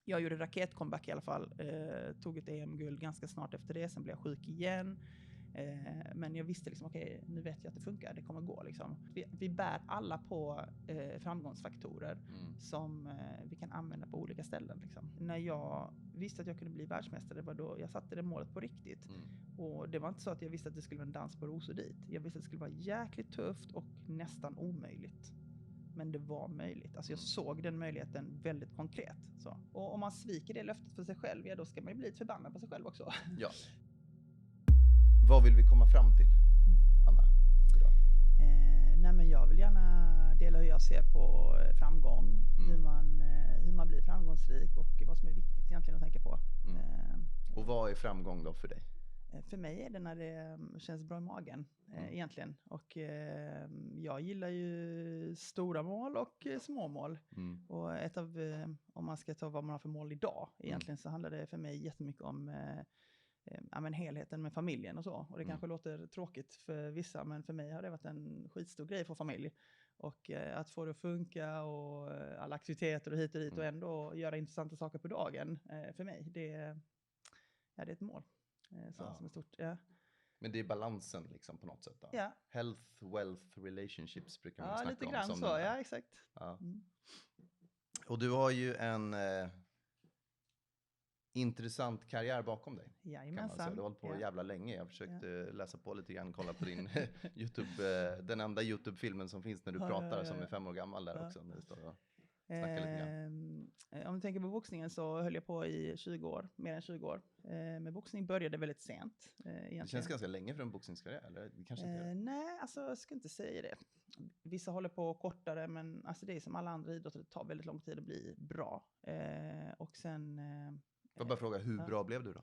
Jag gjorde raketcomeback i alla fall. Tog ett EM-guld ganska snart efter det. Sen blev jag sjuk igen. Men jag visste liksom, okej, nu vet jag att det funkar. Det kommer gå liksom. Vi bär alla på framgångsfaktorer som vi kan använda på olika ställen. Liksom. När jag visste att jag kunde bli världsmästare, det var då jag satte det målet på riktigt. Och det var inte så att jag visste att det skulle vara en dans på rosor dit. Jag visste att det skulle vara jäkligt tufft och nästan omöjligt. Men det var möjligt. Alltså jag såg den möjligheten väldigt konkret. Så. Och om man sviker det löftet för sig själv, ja, då ska man ju bli lite förbannad på sig själv också. Ja. Vad vill vi komma fram till, Anna, idag? Nej, men jag vill gärna dela hur jag ser på framgång. Hur man blir framgångsrik och vad som är viktigt egentligen att tänka på. Och vad är framgång då för dig? För mig är det när det känns bra i magen egentligen. Och jag gillar ju stora mål och små mål. Och om man ska ta vad man har för mål idag egentligen, så handlar det för mig jättemycket om helheten med familjen och så. Och det kanske låter tråkigt för vissa, men för mig har det varit en skitstor grej för familj. Och att få det att funka och alla aktiviteter och hit och dit och ändå göra intressanta saker på dagen. För mig, det är ett mål. Som är stort, ja. Men det är balansen liksom på något sätt då? Ja. Health, wealth, relationships brukar man snacka om. Ja, lite grann så, ja, exakt. Ja. Och du har ju en intressant karriär bakom dig. Jajamensan. Du har hållit på jävla länge. Jag försökte läsa på lite grann, kolla på din YouTube, den enda YouTube-filmen som finns när du pratar, som är 5 år gammal där också. När du står och snackar lite grann. Om du tänker på boxningen så höll jag på i 20 år, mer än 20 år. Men boxning började väldigt sent. Det känns ganska länge för en boxningskarriär, eller? Kanske inte nej, alltså jag ska inte säga det. Vissa håller på kortare, men alltså det är som alla andra idrotter, det tar väldigt lång tid att bli bra. Och sen... Får jag bara fråga, hur bra blev du då?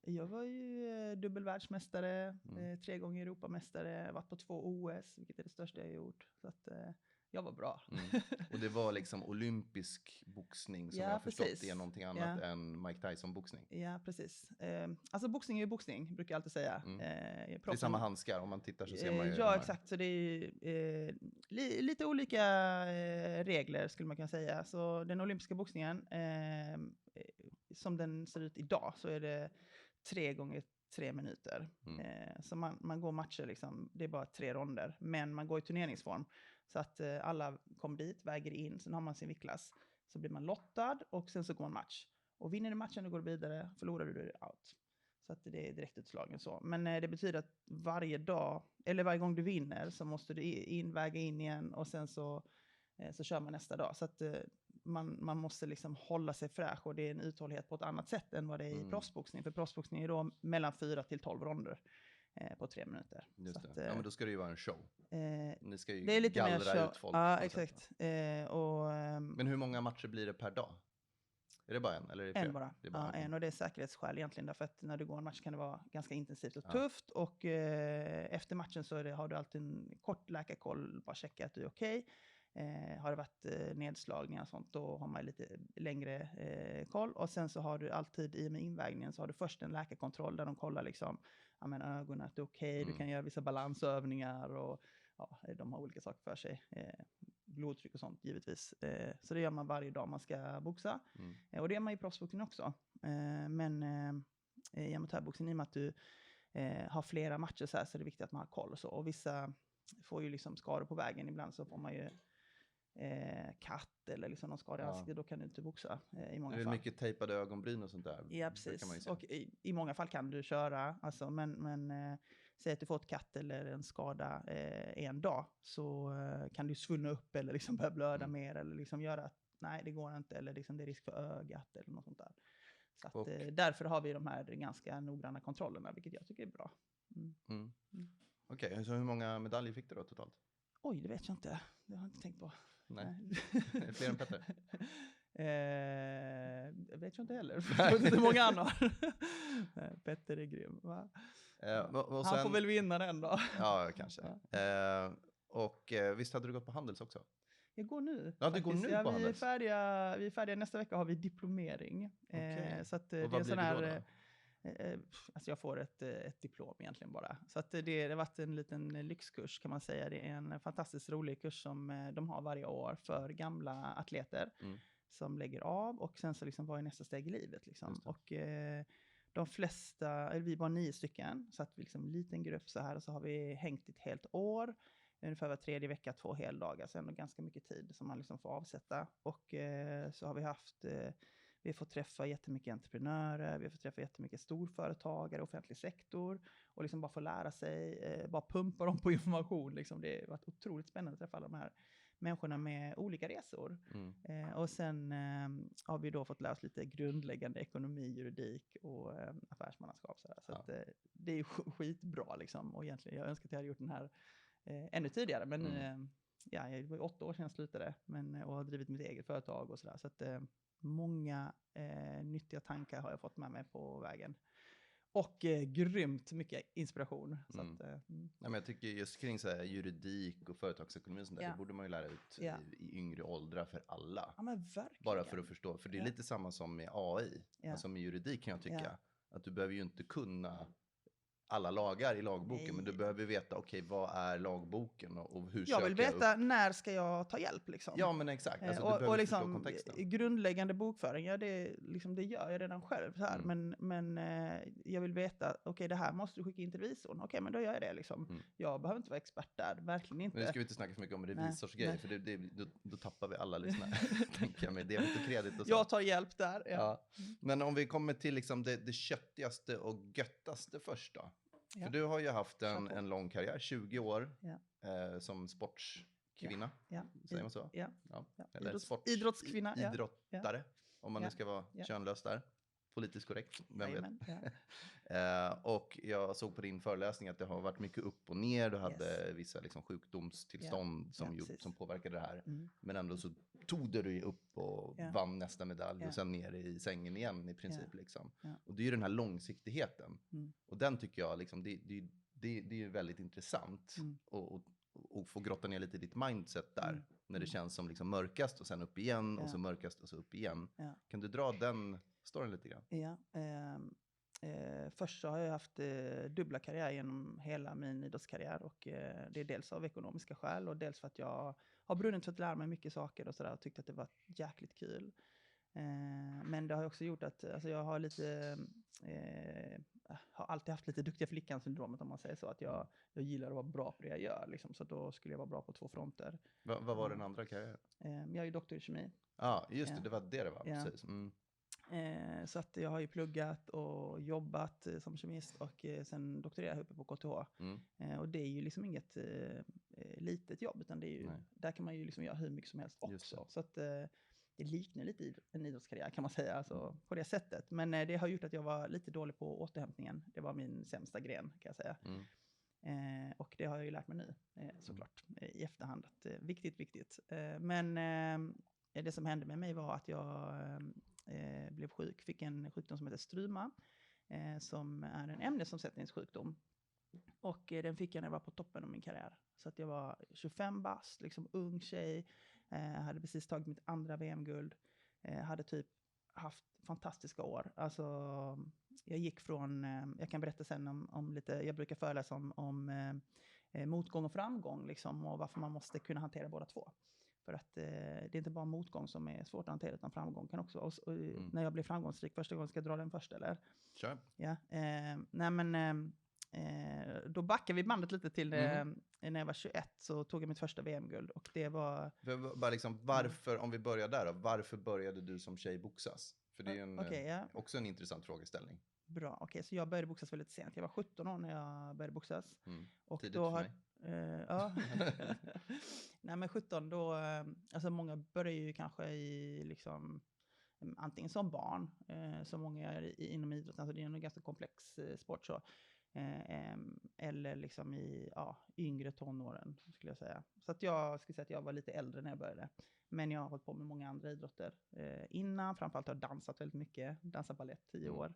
Jag var ju dubbelvärldsmästare, 3 gånger Europamästare, varit på 2 OS, vilket är det största jag har gjort. Så att jag var bra. Och det var liksom olympisk boxning som jag har förstått är någonting annat än Mike Tyson-boxning. Ja, precis. Alltså boxning är ju boxning, brukar jag alltid säga. Det är samma handskar, om man tittar så ser man ju... Ja, exakt. Så det är lite olika regler skulle man kunna säga. Så den olympiska boxningen, som den ser ut idag, så är det 3 gånger 3 minuter. Så man går matcher liksom, det är bara 3 ronder. Men man går i turneringsform. Så att alla kommer dit, väger in, sen har man sin viktklass. Så blir man lottad och sen så går man match. Och vinner du matchen, då går du vidare. Förlorar du, out. Så att det är direktutslagen så. Men det betyder att varje gång du vinner så måste du väga in igen. Och sen så kör man nästa dag. Så att man måste liksom hålla sig fräsch. Och det är en uthållighet på ett annat sätt än vad det är i proffsboxning. För proffsboxning är då mellan 4 till 12 ronder på 3 minuter. Just så det. Att, men då ska det ju vara en show. Ni ska ju det är lite gallra mer show. ut folk. Ja, exakt. Men hur många matcher blir det per dag? Är det bara en? Eller är det en bara. Det är bara en. Och det är säkerhetsskäl egentligen. Därför att när du går en match kan det vara ganska intensivt och tufft. Och efter matchen så har du alltid en kort läkarkoll. Bara checka att du är okej. Har det varit nedslagningar och sånt, då har man lite längre koll. Och sen så har du alltid i med invägningen så har du först en läkarkontroll där de kollar liksom, ögonen att det är okej. Du kan göra vissa balansövningar och de har olika saker för sig. Blodtryck och sånt givetvis. Så det gör man varje dag man ska boxa. Och det gör man i proffsboxning också. Men i amatörboxning, i och med att du har flera matcher så är det viktigt att man har koll och så. Och vissa får ju liksom skador på vägen. Ibland så får man ju katt eller liksom någon skada i ansiktet, då kan du inte boxa i många fall. Det är mycket tejpade ögonbryn och sånt där. Ja, precis. Och i många fall kan du köra, alltså, men säg att du får ett katt eller en skada en dag, så kan du svullna upp eller liksom börja blöda mer eller liksom göra att nej, det går inte, eller liksom det är risk för ögat eller något sånt där. Så att, därför har vi de här ganska noggranna kontrollerna, vilket jag tycker är bra. Okej, så hur många medaljer fick du då totalt? Oj, det vet jag inte. Det har jag inte tänkt på. Nej. Fler än Petter? Det vet jag inte heller. Jag vet inte hur många han har. Petter är grym. Va? Och han får väl vinna den då. Ja, kanske. Och visst hade du gått på Handels också? Jag går nu. Ja, du går nu på Handels? Vi är färdiga. Nästa vecka har vi diplomering. Okay. Så att, och vad blir det då? Alltså jag får ett diplom egentligen bara. Så att det har varit en liten lyxkurs kan man säga. Det är en fantastiskt rolig kurs som de har varje år för gamla atleter. som lägger av och sen så liksom vad är nästa steg i livet liksom. Och de flesta, eller vi var 9 stycken, så att vi liksom en liten grupp så här, och så har vi hängt ett helt år, ungefär var 3:e vecka, 2 heldagar, så ändå ganska mycket tid som man liksom får avsätta. Och så har vi haft, vi har fått träffa jättemycket entreprenörer, vi har fått träffa jättemycket storföretagare, offentlig sektor, och liksom bara få lära sig, bara pumpa dem på information liksom. Det har varit otroligt spännande att träffa alla de här människorna med olika resor. Och sen har vi då fått lära oss lite grundläggande ekonomi, juridik och affärsmannaskap. Så att, det är ju skitbra liksom. Och egentligen, jag önskar att jag hade gjort den här ännu tidigare. Men det var ju 8 år sedan jag slutade. Och har drivit mitt eget företag och sådär. Så att många nyttiga tankar har jag fått med mig på vägen. Och grymt mycket inspiration. Så att, Nej, men jag tycker just kring så här juridik och företagsekonomi och sånt där, det borde man ju lära ut i yngre åldrar för alla. Ja, men verkligen. Bara för att förstå. För det är lite samma som med AI. Alltså med juridik kan jag tycka. Att du behöver ju inte kunna alla lagar i lagboken. Men du behöver veta, vad är lagboken och hur jag vill veta när ska jag ta hjälp liksom. Ja, men exakt. Alltså, du behöver liksom, förstå kontexten. Grundläggande bokföring, det gör jag redan själv. Så här. Men jag vill veta, det här måste du skicka in till revisorn. Men då gör jag det liksom. Jag behöver inte vara expert där, verkligen inte. Men nu ska vi inte snacka för mycket om revisorsgrejer, för då tappar vi alla lyssnare. Tänker jag med debet och kredit och så. Jag tar hjälp där. Ja. Men om vi kommer till liksom det köttigaste och göttaste först då. För du har ju haft en lång karriär, 20 år som sportskvinna, säger man så? Ja. Eller idrottskvinna. Idrottare, om man nu ska vara könlös där. Politiskt korrekt, vem vet. Och jag såg på din föreläsning att det har varit mycket upp och ner. Du hade vissa liksom sjukdomstillstånd som påverkade det här. Men ändå så tog du dig upp och vann nästa medalj och sen ner i sängen igen i princip. Liksom. Och det är ju den här långsiktigheten. Och den tycker jag, liksom, det är ju väldigt intressant. Och få grotta ner lite i ditt mindset där. När det känns som liksom mörkast och sen upp igen och så mörkast och så upp igen. Kan du dra den storyn lite grann? Ja, först så har jag haft dubbla karriär genom hela min idrottskarriär, och det är dels av ekonomiska skäl och dels för att jag har brunnit för att lära mig mycket saker och sådär, och tyckte att det var jäkligt kul. Men det har också gjort att jag har lite har alltid haft lite duktiga flickan-syndromet, om man säger så, att jag gillar att vara bra på det jag gör liksom, så då skulle jag vara bra på 2 fronter. Vad var den andra karriären? Jag är ju doktor i kemi. Ja, just det, det var det var, precis. Så att jag har ju pluggat och jobbat som kemist och sen doktorerade jag uppe på KTH. Och det är ju liksom inget litet jobb, utan det är ju, där kan man ju liksom göra hur mycket som helst också. Så att det liknar lite en idrottskarriär, kan man säga, alltså, på det sättet. Men det har gjort att jag var lite dålig på återhämtningen. Det var min sämsta gren, kan jag säga. Och det har jag ju lärt mig nu, såklart, i efterhand. Att, viktigt. Men det som hände med mig var att jag blev sjuk, fick en sjukdom som heter struma, som är en ämnesomsättningssjukdom. Och den fick jag när jag var på toppen av min karriär. Så att jag var 25 bast, liksom ung tjej, hade precis tagit mitt andra VM-guld, hade typ haft fantastiska år. Alltså, jag gick från, jag kan berätta sen om lite, jag brukar föreläsa om motgång och framgång liksom, och varför man måste kunna hantera båda två. För att det är inte bara motgång som är svårt att hantera, utan framgång kan också. Och när jag blev framgångsrik första gången, ska jag dra den först eller? Kör. Ja, då backar vi bandet lite till när jag var 21, så tog jag mitt första VM-guld. Och det var... Bara liksom, varför, om vi börjar där då, varför började du som tjej boxas? För det är ju också en intressant frågeställning. Bra, okej. Så jag började boxas väldigt sent. Jag var 17 år när jag började boxas. Och tidigt då för mig. Ja. Nej, men 17 då, alltså många börjar ju kanske i liksom, antingen som barn, som många är inom idrotten, alltså det är en ganska komplex sport så. Eller liksom i yngre tonåren, skulle jag säga. Så att jag skulle säga att jag var lite äldre när jag började. Men jag har hållit på med många andra idrotter innan. Framförallt har jag dansat väldigt mycket. Dansat balett 10 år.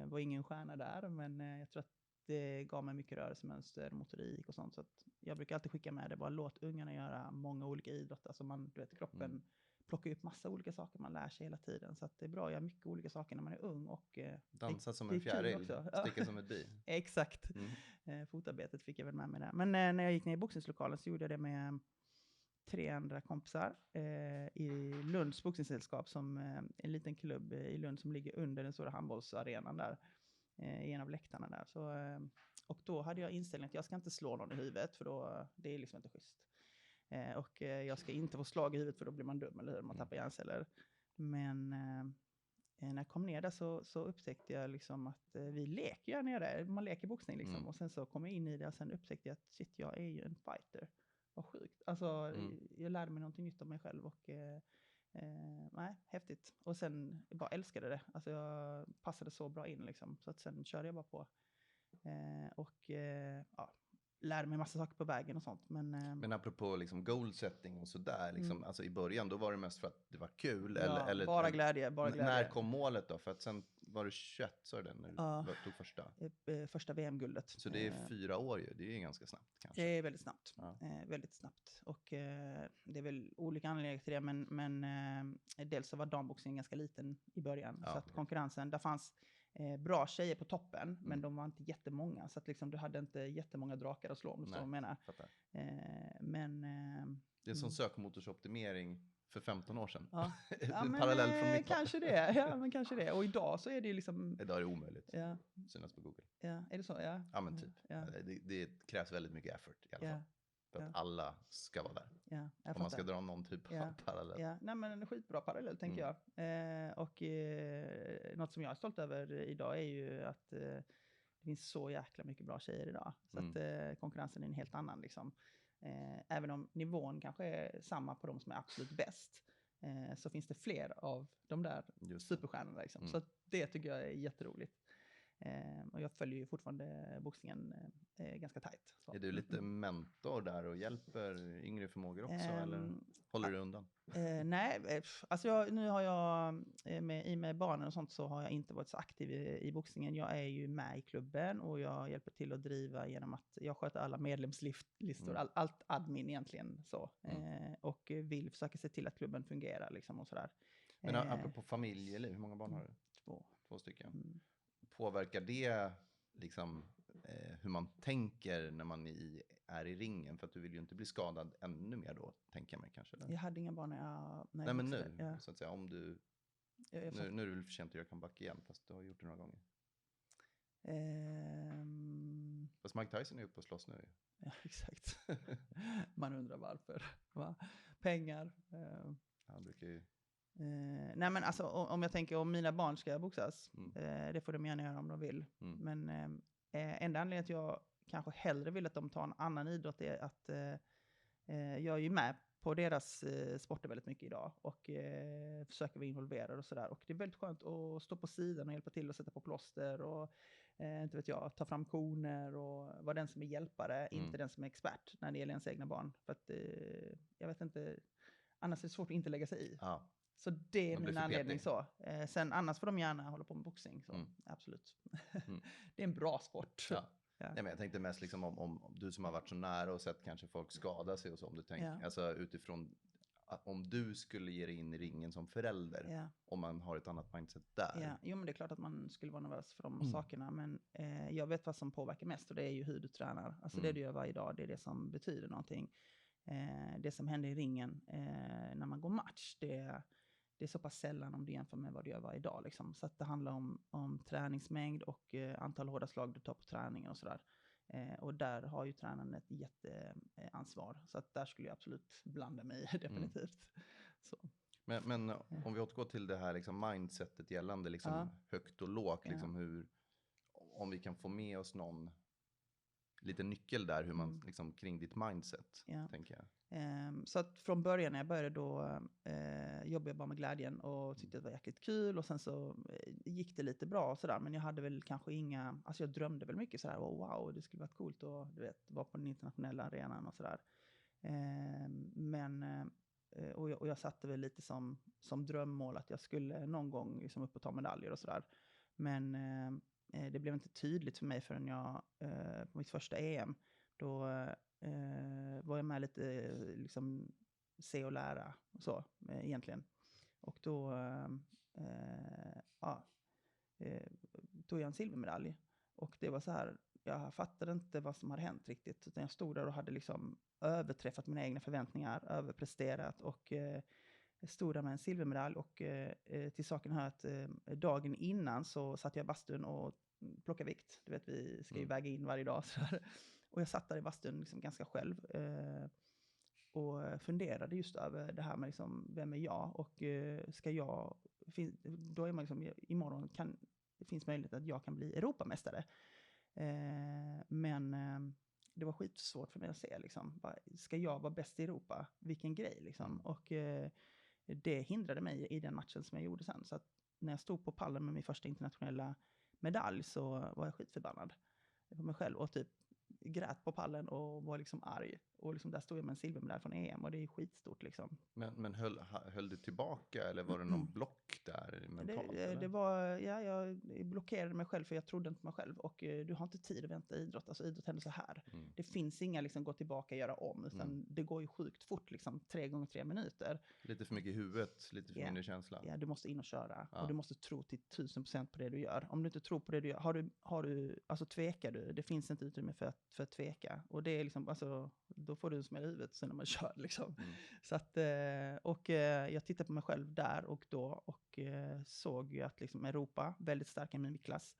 Var ingen stjärna där, men jag tror att det gav mig mycket rörelsemönster, motorik och sånt. Så att jag brukar alltid skicka med det. Bara låt ungarna göra många olika idrotter. Alltså man, du vet, kroppen plockar upp massa olika saker. Man lär sig hela tiden. Så att det är bra att göra mycket olika saker när man är ung. Och dansa som en fjäril, sticka som ett bi. Exakt. Fotarbetet fick jag väl med mig där. Men när jag gick ner i boxningslokalen så gjorde jag det med 3 andra kompisar i Lunds boxningssällskap, som en liten klubb i Lund som ligger under den stora handbollsarenan där, i en av läktarna där. Så, och då hade jag inställningen att jag ska inte slå någon i huvudet, för då, det är liksom inte schysst. Och jag ska inte få slag i huvudet, för då blir man dum, eller hur? Man tappar hjärnceller. Men när jag kom ner där så upptäckte jag liksom att vi leker ju här nere. Man leker boxning liksom. Och sen så kom jag in i det och sen upptäckte jag att shit, jag är ju en fighter. Vad sjukt. Alltså jag lärde mig någonting nytt om mig själv och nej, häftigt. Och sen bara älskade det. Alltså jag passade så bra in liksom. Så att sen körde jag bara på. Ja, lärde mig massa saker på vägen och sånt. Men apropå liksom goal setting och sådär, liksom, alltså i början då var det mest för att det var kul. Ja, eller, bara glädje. När kom målet då? För att sen var det 21, så är det när du tog första. Första VM-guldet. Så det är 4 år ju, det är ju ganska snabbt kanske. Det är väldigt snabbt. Ja. Väldigt snabbt. Och det är väl olika anledningar till det, men dels så var damboxningen ganska liten i början. Ja, så att konkurrensen, där fanns bra tjejer på toppen, men de var inte jättemånga. Så att liksom, du hade inte jättemånga drakar att slå, om du så menar. Det är som sökmotorsoptimering för 15 år sedan. Ja. Parallell från mitt kanske det. Ja, men kanske det. Och idag så är det liksom... Idag är det omöjligt. Ja. Synas på Google. Ja, är det så? Ja, ja men typ. Ja. Det krävs väldigt mycket effort i alla fall. För att alla ska vara där. Ja, om man ska dra någon typ av parallell. Ja, nej, men en skitbra parallell tänker jag. Och något som jag är stolt över idag är ju att det finns så jäkla mycket bra tjejer idag. Så att konkurrensen är en helt annan liksom. Även om nivån kanske är samma på de som är absolut bäst, så finns det fler av de där superstjärnorna liksom. Så det tycker jag är jätteroligt. Och jag följer ju fortfarande boxningen ganska tajt. Så. Är du lite mentor där och hjälper yngre förmågor också? Eller håller du undan? Nej, alltså nu har jag med barnen och sånt, så har jag inte varit så aktiv i boxningen. Jag är ju med i klubben och jag hjälper till att driva genom att jag sköter alla medlemslistor, allt admin egentligen så. Och vill försöka se till att klubben fungerar liksom och sådär. Men apropå familjeliv, hur många barn har du? 2 stycken. Påverkar det liksom hur man tänker när man är i ringen? För att du vill ju inte bli skadad ännu mer då, tänker jag mig kanske. Eller? Jag hade inga barn Nej, men nu, så att säga, om du... Nu är det väl för sent att göra comeback igen, fast du har gjort det några gånger. Fast Mike Tyson är uppe och slåss nu. Ja, exakt. Man undrar varför. Va? Pengar. Han brukar ju... nej men alltså om jag tänker om mina barn ska boxas, det får de gärna göra om de vill. Men enda anledningen att jag kanske hellre vill att de tar en annan idrott är att jag är ju med på deras sporter väldigt mycket idag och försöker vara involverad och sådär. Och det är väldigt skönt att stå på sidan och hjälpa till att sätta på plåster och inte vet jag, ta fram koner och vara den som är hjälpare, inte den som är expert när det gäller ens egna barn. För att jag vet inte, annars är det svårt att inte lägga sig i. Ja. Så det är min anledning så. Sen annars får de gärna hålla på med boxning. Så. Absolut. Det är en bra sport. Ja. Nej, men jag tänkte mest liksom om du som har varit så nära och sett kanske folk skada sig och så. Om du tänker, alltså utifrån om du skulle ge dig in i ringen som förälder. Om man har ett annat mindset där. Ja, jo men det är klart att man skulle vara nervös för de sakerna. Men jag vet vad som påverkar mest och det är ju hur du tränar. Alltså det du gör varje dag, det är det som betyder någonting. Det som händer i ringen när man går match, det är så pass sällan om du jämför med vad du gör varje dag. Liksom. Så att det handlar om träningsmängd och antal hårda slag du tar på träningen och sådär. Och där har ju tränaren ett jätteansvar. Så att där skulle jag absolut blanda mig i, definitivt. Så. Men om vi återgår till det här liksom mindsetet gällande liksom högt och lågt. Liksom hur, om vi kan få med oss någon lite nyckel där hur man liksom kring ditt mindset, tänker jag. Så att från början när jag började då jobbade jag bara med glädjen och tyckte det var jäkligt kul och sen så gick det lite bra och sådär, men jag hade väl kanske jag drömde väl mycket sådär, wow, det skulle varit coolt att vara på den internationella arenan och sådär. Och jag satte väl lite som drömmål att jag skulle någon gång liksom upp och ta medaljer och sådär. Men det blev inte tydligt för mig förrän jag på mitt första EM då var jag med lite liksom se och lära och så egentligen. Och då tog jag en silvermedalj och det var så här, jag fattade inte vad som hade hänt riktigt. Utan jag stod där och hade liksom överträffat mina egna förväntningar, överpresterat och stod där med en silvermedalj. Och till saken hör att dagen innan så satt jag i bastun och plockade vikt. Du vet, vi ska ju väga in varje dag. Så här. Och jag satt där i bastun liksom ganska själv. Och funderade just över det här med liksom, vem är jag? Och ska jag... Då är man liksom, imorgon det finns möjlighet att jag kan bli Europamästare. Men det var skitsvårt för mig att se. Liksom. Ska jag vara bäst i Europa? Vilken grej liksom. Och det hindrade mig i den matchen som jag gjorde sen. Så att när jag stod på pallen med min första internationella medalj så var jag skitförbannad på mig själv. Och typ grät på pallen och var liksom arg. Och liksom där stod jag med en silvermedalj från EM och det är skitstort liksom. Men höll du tillbaka eller var det någon block där mentalt? Det var, jag blockerade mig själv för jag trodde inte på mig själv. Och du har inte tid att vänta idrott. Alltså idrott händer så här. Det finns inga liksom gå tillbaka och göra om. Utan det går ju sjukt fort liksom 3 gånger 3 minuter. Lite för mycket i huvudet, lite för mindre känsla. Ja, du måste in och köra. Och du måste tro till 1000% på det du gör. Om du inte tror på det du gör, alltså tvekar du. Det finns inte utrymme för att tveka. Och det är liksom, alltså, då får du en smäll i huvudet sen när man kör liksom. Så att, och jag tittade på mig själv där och då och såg ju att liksom Europa, väldigt starka mimikklass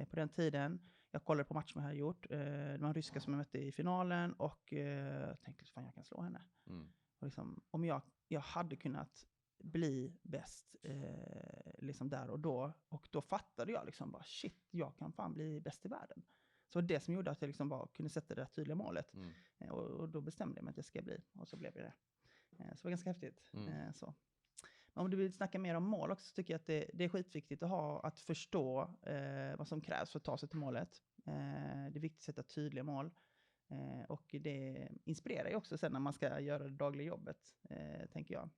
på den tiden. Jag kollade på matchen jag hade gjort. Det var en ryska som jag mötte i finalen och tänkte fan jag kan slå henne. Och liksom, om jag hade kunnat bli bäst liksom där och då fattade jag liksom bara shit, jag kan fan bli bäst i världen. Så det som gjorde att jag liksom bara kunde sätta det där tydliga målet. Och då bestämde jag mig att jag ska bli. Och så blev det. Så det var ganska häftigt. Så. Men om du vill snacka mer om mål också så tycker jag att det är skitviktigt att förstå vad som krävs för att ta sig till målet. Det är viktigt att sätta tydliga mål. Och det inspirerar ju också sen när man ska göra det dagliga jobbet, tänker jag.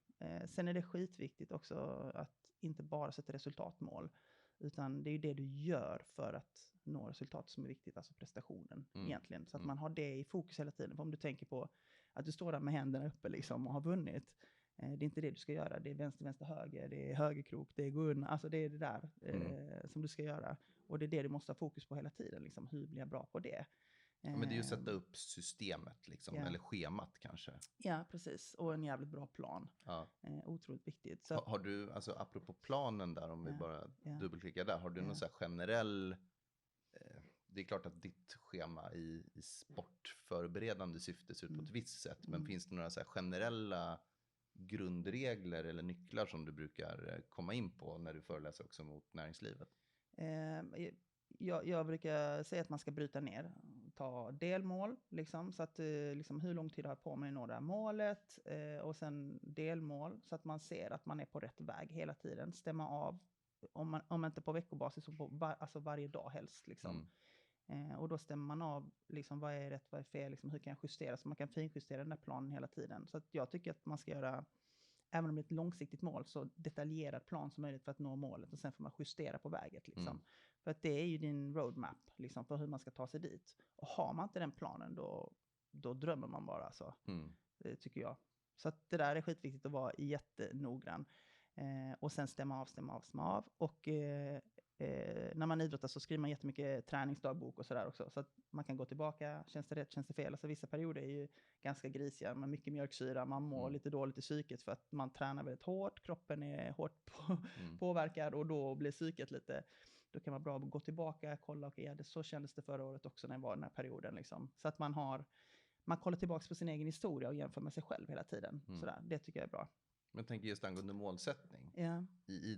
Sen är det skitviktigt också att inte bara sätta resultatmål. Utan det är ju det du gör för att nå resultat som är viktigt, alltså prestationen egentligen. Så att man har det i fokus hela tiden. För om du tänker på att du står där med händerna uppe liksom och har vunnit. Det är inte det du ska göra. Det är vänster, höger, det är högerkrok, det är gå undan. Alltså det är det där som du ska göra. Och det är det du måste ha fokus på hela tiden. Liksom. Hur blir jag bra på det? Ja, men det är ju att sätta upp systemet liksom, eller schemat kanske. Ja, precis. Och en jävligt bra plan. Ja. Otroligt viktigt. Så har du, alltså apropå planen där, om vi bara dubbelklickar där, har du någon så här generell, det är klart att ditt schema i sportförberedande syfte ser ut på ett visst sätt, men finns det några så här generella grundregler eller nycklar som du brukar komma in på när du föreläser också mot näringslivet? Jag brukar säga att man ska bryta ner, ta delmål, liksom, så att liksom, hur lång tid har jag på mig att nå det här målet, och sen delmål, så att man ser att man är på rätt väg hela tiden, stämma av, om inte på veckobasis, så på alltså varje dag helst. Liksom. Och då stämmer man av, liksom, vad är rätt, vad är fel, liksom, hur kan jag justera, så man kan finjustera den där planen hela tiden. Så att jag tycker att man ska göra, även om det är ett långsiktigt mål, så detaljerad plan som möjligt för att nå målet. Och sen får man justera på vägen. Liksom. För att det är ju din roadmap liksom, för hur man ska ta sig dit. Och har man inte den planen, då drömmer man bara. Alltså. Det tycker jag. Så att det där är skitviktigt att vara jättenoggrann. Och sen stämma av. Och när man idrottar så skriver man jättemycket träningsdagbok och sådär också. Så att man kan gå tillbaka, känns det rätt, känns det fel. Alltså vissa perioder är ju ganska grisiga, med mycket mjölksyra, man mår lite dåligt i psyket för att man tränar väldigt hårt, kroppen är hårt påverkad och då blir psyket lite, då kan man bra gå tillbaka, kolla, okej, så kändes det förra året också när jag var i den här perioden. Liksom. Så att man kollar tillbaka på sin egen historia och jämför med sig själv hela tiden. Sådär, det tycker jag är bra. Men tänk just angående målsättning. I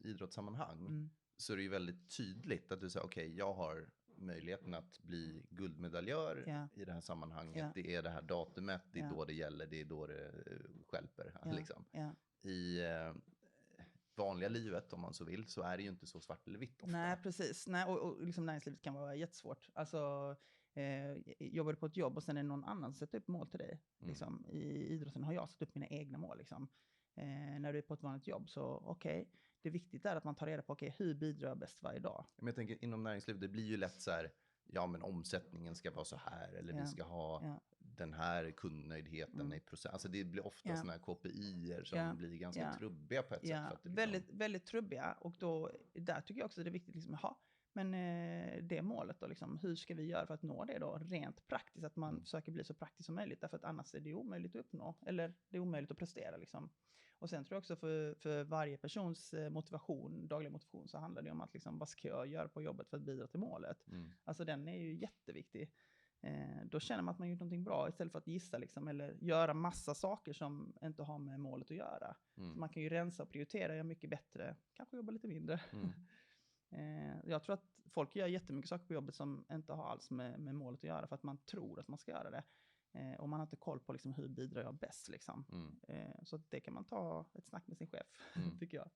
idrottssammanhang så är det ju väldigt tydligt att du säger okej, jag har möjligheten att bli guldmedaljör i det här sammanhanget. Det är det här datumet, det är då det gäller, det är då det stjälper. Liksom. I vanliga livet, om man så vill, så är det ju inte så svart eller vitt ofta. Nej, precis. Nej, och liksom näringslivet kan vara jättesvårt. Alltså, jobbar du på ett jobb och sen är det någon annan som sätter upp mål till dig. Liksom. I idrotten har jag satt upp mina egna mål. Liksom. När du är på ett vanligt jobb, så okej. Det viktiga är att man tar reda på, hur bidrar jag bäst varje dag? Men jag tänker, inom näringsliv, det blir ju lätt så här, ja men omsättningen ska vara så här, eller vi ska ha den här kundnöjdheten i procent. Alltså det blir ofta såna här KPI:er som blir ganska trubbiga på ett sätt. För att det liksom... väldigt, väldigt trubbiga. Och då, där tycker jag också att det är viktigt liksom, Men det målet då, liksom, hur ska vi göra för att nå det då? Rent praktiskt, att man försöker bli så praktiskt som möjligt. Därför att annars är det omöjligt att uppnå. Eller det är omöjligt att prestera liksom. Och sen tror jag också för varje persons motivation, daglig motivation, så handlar det om att liksom, vad ska jag göra på jobbet för att bidra till målet? Alltså den är ju jätteviktig. Då känner man att man gjort någonting bra istället för att gissa liksom, eller göra massa saker som inte har med målet att göra. Så man kan ju rensa och prioritera, göra mycket bättre, kanske jobba lite mindre. Jag tror att folk gör jättemycket saker på jobbet som inte har alls med målet att göra, för att man tror att man ska göra det. Och man har inte koll på liksom, hur bidrar jag bäst liksom. Så det kan man ta ett snack med sin chef, tycker jag.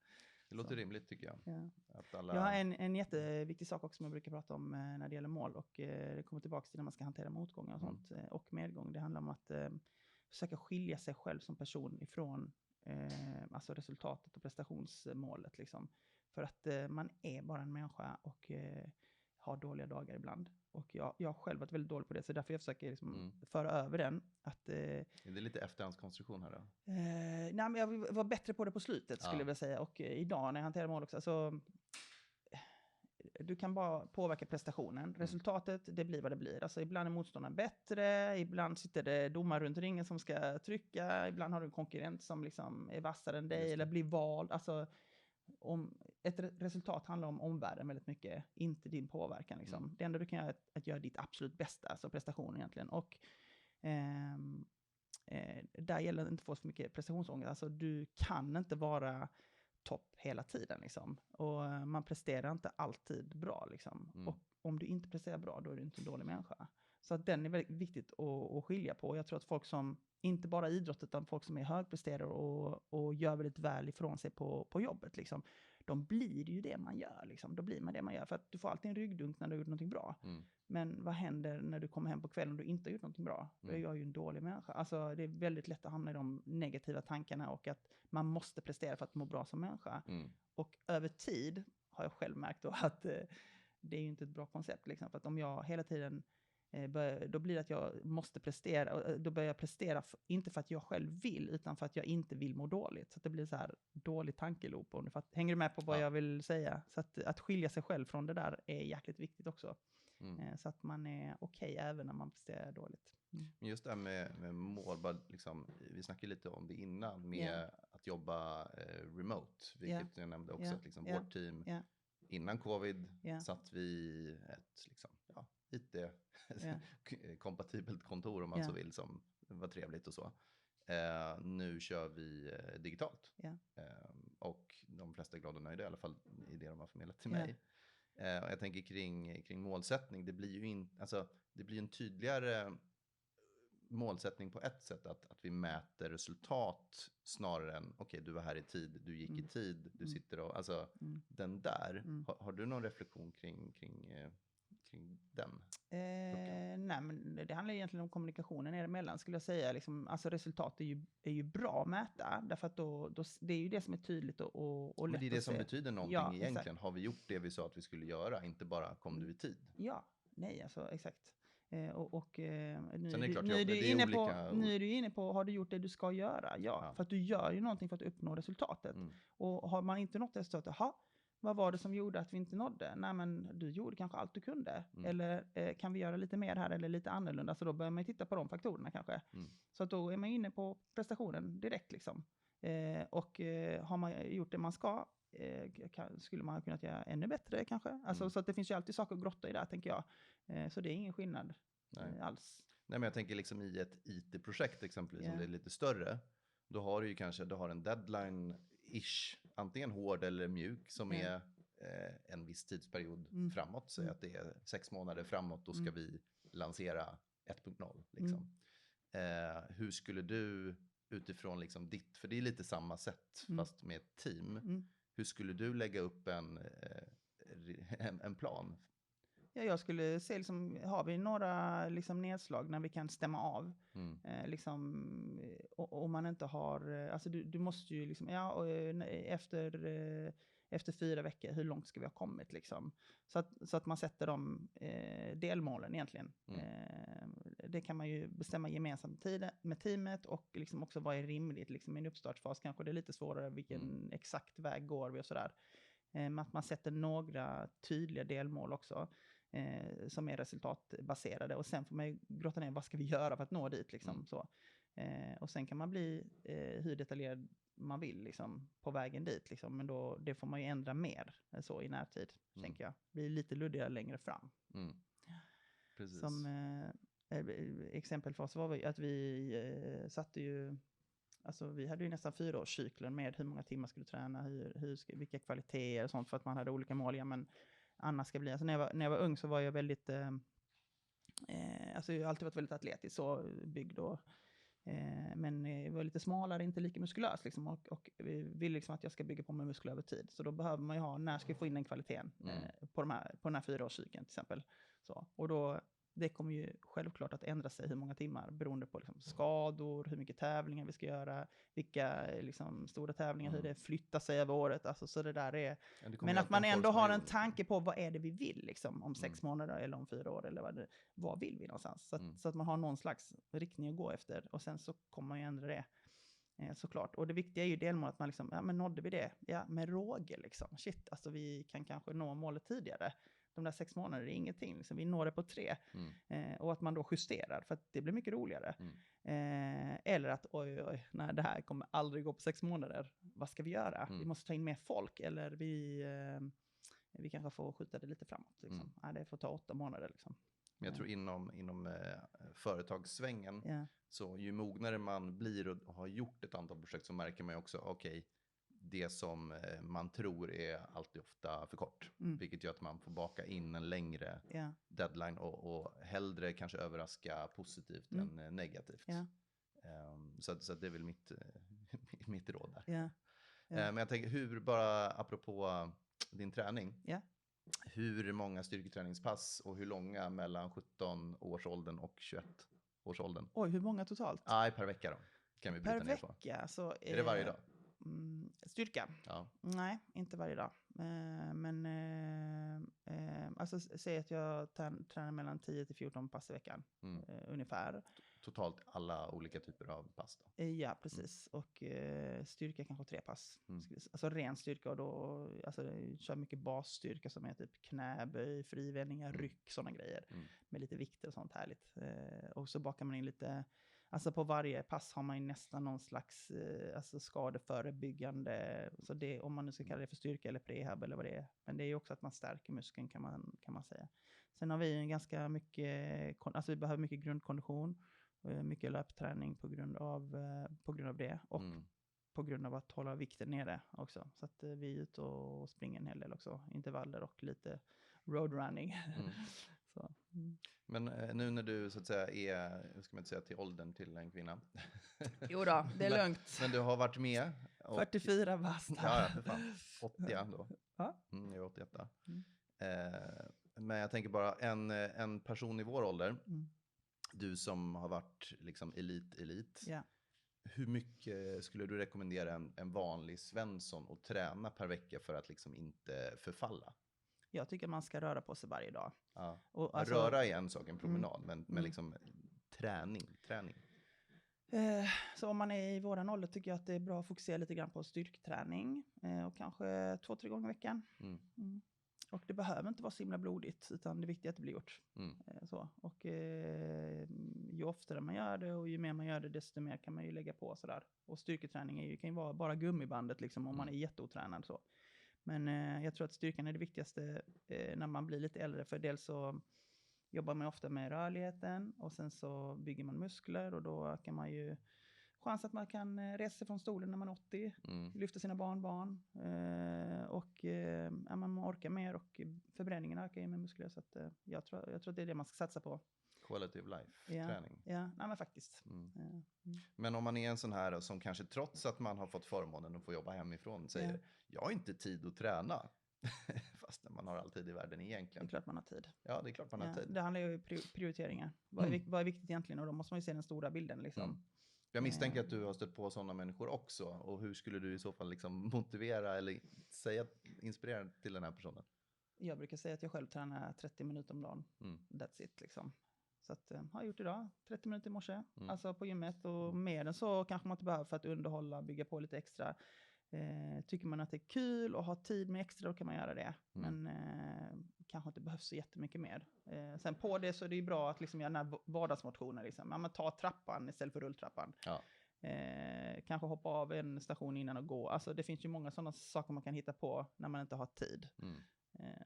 Det låter rimligt, tycker jag. Ja. Att alla... Jag har en jätteviktig sak också som jag brukar prata om när det gäller mål, och det kommer tillbaka till när man ska hantera motgångar och sånt, och medgång. Det handlar om att försöka skilja sig själv som person ifrån alltså resultatet och prestationsmålet liksom. För att man är bara en människa och har dåliga dagar ibland. Och jag har själv varit väldigt dålig på det, så därför jag försöker liksom föra över den. Att, är det lite efterhandskonstruktion här då? Nej, men jag var bättre på det på slutet, skulle jag vilja säga. Och idag när jag hanterar mål också, alltså, du kan bara påverka prestationen. Resultatet, det blir vad det blir. Alltså ibland är motståndaren bättre, ibland sitter det domare runt ringen som ska trycka, ibland har du en konkurrent som liksom är vassare än dig eller blir vald. Alltså, ett resultat handlar om omvärlden väldigt mycket, inte din påverkan liksom. Det enda du kan göra är att göra ditt absolut bästa, alltså prestationen egentligen. Och där gäller det inte att få så mycket prestationsångest. Alltså du kan inte vara topp hela tiden liksom. Och man presterar inte alltid bra liksom. Och om du inte presterar bra, då är du inte en dålig människa. Så att den är väldigt viktigt att skilja på. Jag tror att folk som, inte bara idrott, utan folk som är högpresterare och gör väldigt väl ifrån sig på jobbet liksom, de blir ju det man gör liksom. Då blir man det man gör, för att du får alltid en ryggdunk när du har gjort någonting bra. Men vad händer när du kommer hem på kvällen och du inte har gjort någonting bra? Då är jag ju en dålig människa. Alltså det är väldigt lätt att hamna i de negativa tankarna, och att man måste prestera för att må bra som människa. Och över tid har jag själv märkt då att det är ju inte ett bra koncept liksom. För att om jag hela tiden då blir det att jag måste prestera, då börjar jag prestera inte för att jag själv vill, utan för att jag inte vill må dåligt. Så att det blir så här dålig tankeloop. Hänger du med på vad jag vill säga? Så att skilja sig själv från det där är jäkligt viktigt också. Så att man är okej även när man presterar dåligt. Men just det här med mål, liksom, vi snackade lite om det innan med att jobba remote, vilket jag nämnde också, att liksom, vårt team innan covid satt vi ett liksom, IT-kompatibelt kontor om man så vill, som var trevligt och så. Nu kör vi digitalt. Och de flesta är glada och nöjda, i alla fall i det de har förmedlat till mig. Och jag tänker kring målsättning, det blir ju det blir en tydligare målsättning på ett sätt, att vi mäter resultat snarare än okej, du var här i tid, du gick i tid, du sitter och, alltså den där, har du någon reflektion kring den? Nej, men det handlar egentligen om kommunikationen emellan, skulle jag säga. Liksom, alltså resultat är ju bra att mäta, därför att då det är ju det som är tydligt och lätt att se. Men det är det som betyder någonting egentligen. Exakt. Har vi gjort det vi sa att vi skulle göra, inte bara kom du i tid? Ja, nej, alltså exakt. Nu Sen är det klart, nu är du inne på, har du gjort det du ska göra? Ja. För att du gör ju någonting för att uppnå resultatet. Och har man inte nått resultatet, vad var det som gjorde att vi inte nådde? Nej, men du gjorde kanske allt du kunde. Eller kan vi göra lite mer här eller lite annorlunda? Så då börjar man titta på de faktorerna kanske. Så att då är man inne på prestationen direkt liksom. Har man gjort det man ska, skulle man ha kunnat göra ännu bättre kanske. Alltså, så att det finns ju alltid saker att grotta i där, tänker jag. Så det är ingen skillnad alls. Nej, men jag tänker liksom i ett IT-projekt exempelvis, som det är lite större, då har du ju kanske en deadline-ish, antingen hård eller mjuk, som är en viss tidsperiod framåt. Säg att det är 6 månader framåt, då ska vi lansera 1.0 liksom. Hur skulle du utifrån liksom ditt, för det är lite samma sätt fast med ett team, hur skulle du lägga upp en plan? Ja, jag skulle se liksom, har vi några liksom nedslag när vi kan stämma av? Liksom, om man inte har, alltså du måste ju liksom, efter 4 veckor, hur långt ska vi ha kommit liksom? Så att man sätter de delmålen egentligen. Det kan man ju bestämma gemensamt med teamet, och liksom också vad är rimligt liksom, i en uppstartsfas kanske det är lite svårare vilken exakt väg går vi och sådär. Att man sätter några tydliga delmål också. Som är resultatbaserade. Och sen får man ju grotta ner, vad ska vi göra för att nå dit? Liksom, så. Och sen kan man bli hur detaljerad man vill liksom, på vägen dit. Liksom. Men då, det får man ju ändra mer så i närtid, tänker jag. Blir lite luddigare längre fram. Precis. Som exempel för oss var att vi satte ju... Alltså vi hade ju nästan 4-årscyklen med hur många timmar skulle träna, vilka kvaliteter och sånt, för att man hade olika mål. Ja, men Anna ska bli... Alltså när jag var ung så var jag väldigt... alltså jag har alltid varit väldigt atletisk, så byggd och... men jag var lite smalare, inte lika muskulös liksom, och vill liksom att jag ska bygga på mig muskler över tid. Så då behöver man ju ha, när ska jag få in den kvaliteten på den här 4-årscykeln till exempel. Så, och då, det kommer ju självklart att ändra sig hur många timmar beroende på liksom, skador, hur mycket tävlingar vi ska göra, vilka liksom, stora tävlingar, hur det flyttar sig över året. Alltså, så det där är... Men att man ändå har en tanke på vad är det vi vill liksom, om 6 månader eller om 4 år eller vad vill vi någonstans. Så att man har någon slags riktning att gå efter, och sen så kommer man ju ändra det. Såklart. Och det viktiga är ju delmål att man liksom, ja men nådde vi det? Ja, med råge liksom. Shit, alltså vi kan kanske nå målet tidigare. De där 6 månader är ingenting. Liksom. Vi når det på 3. Och att man då justerar, för att det blir mycket roligare. Eller att, oj, nej, det här kommer aldrig gå på 6 månader. Vad ska vi göra? Vi måste ta in mer folk. Eller vi kanske får skjuta det lite framåt. Liksom. Nej, det får ta 8 månader. Liksom. Men jag tror inom företagssvängen, så ju mognare man blir och har gjort ett antal projekt, så märker man ju också, okej, det som man tror är alltid ofta för kort. Vilket gör att man får baka in en längre deadline och hellre kanske överraska positivt än negativt. Så det är väl mitt råd där. Men jag tänker, bara apropå din träning. Hur många styrketräningspass och hur långa mellan 17-årsåldern och 21-årsåldern? Oj, hur många totalt? Nej, per vecka då. Kan vi bryta ner på. Vecka? Så, är det varje dag? Styrka? Ja. Nej, inte varje dag. Men alltså säg att jag tränar mellan 10-14 pass i veckan. Ungefär. Totalt alla olika typer av pass då? Ja, precis. Och styrka kanske 3 pass. Alltså ren styrka, och då alltså, kör mycket basstyrka som är typ knäböj, frivändningar, ryck, sådana grejer. Med lite vikter och sånt härligt. Och så bakar man in lite... Alltså på varje pass har man ju nästan någon slags alltså skadeförebyggande, så det, om man nu ska kalla det för styrka eller prehab eller vad det är. Men det är ju också att man stärker muskeln kan man säga. Sen har vi en ganska mycket, alltså vi behöver mycket grundkondition, mycket löpträning på grund av det, och på grund av att hålla vikten nere också. Så att vi är ute och springer en hel del också, intervaller och lite roadrunning. Så. Men nu när du så att säga är, hur ska man inte säga, till åldern till en kvinna. Jo då, det är lugnt. Men du har varit med. 44 bast. Ja, för fan. 80 då. Ja. Jag är 81. Men jag tänker bara, en person i vår ålder, du som har varit liksom elit. Ja. Hur mycket skulle du rekommendera en vanlig Svensson att träna per vecka för att liksom inte förfalla? Jag tycker man ska röra på sig varje dag. Ja. Och alltså, röra är en sak, en promenad, men liksom träning. Så om man är i våran ålder tycker jag att det är bra att fokusera lite grann på styrketräning. Och kanske 2-3 gånger i veckan. Och det behöver inte vara så himla blodigt, utan det är viktigt att det blir gjort. Så. Och ju oftare man gör det och ju mer man gör det, desto mer kan man ju lägga på. Sådär. Och styrketräning kan ju vara bara gummibandet liksom, om man är jätteotränad. Så. Men jag tror att styrkan är det viktigaste när man blir lite äldre. För dels så jobbar man ofta med rörligheten och sen så bygger man muskler. Och då kan man ju chans att man kan resa sig från stolen när man är 80. Lyfta sina barnbarn. Och man orkar mer och förbränningen ökar ju med muskler. Så att, jag tror att det är det man ska satsa på. Quality of life-träning. Ja, nej, men faktiskt. Men om man är en sån här som kanske trots att man har fått förmånen att få jobba hemifrån säger, jag har inte tid att träna. Fast man har all tid i världen egentligen. Det är klart man har tid. Ja, det är klart man har tid. Det handlar ju om prioriteringar. Vad är viktigt egentligen? Och då måste man ju se den stora bilden liksom. Jag misstänker att du har stött på sådana människor också. Och hur skulle du i så fall liksom motivera eller inspirera till den här personen? Jag brukar säga att jag själv tränar 30 minuter om dagen. That's it liksom. Så att har jag gjort idag, 30 minuter i morse. Alltså på gymmet, och mer än så kanske man inte behöver för att underhålla, bygga på lite extra. Tycker man att det är kul och har tid med extra, då kan man göra det. Men kanske inte behövs så jättemycket mer. Sen på det så är det ju bra att liksom göra den här vardagsmotionen. Liksom. Man tar trappan istället för rulltrappan. Ja. Kanske hoppa av en station innan och gå. Alltså det finns ju många sådana saker man kan hitta på när man inte har tid.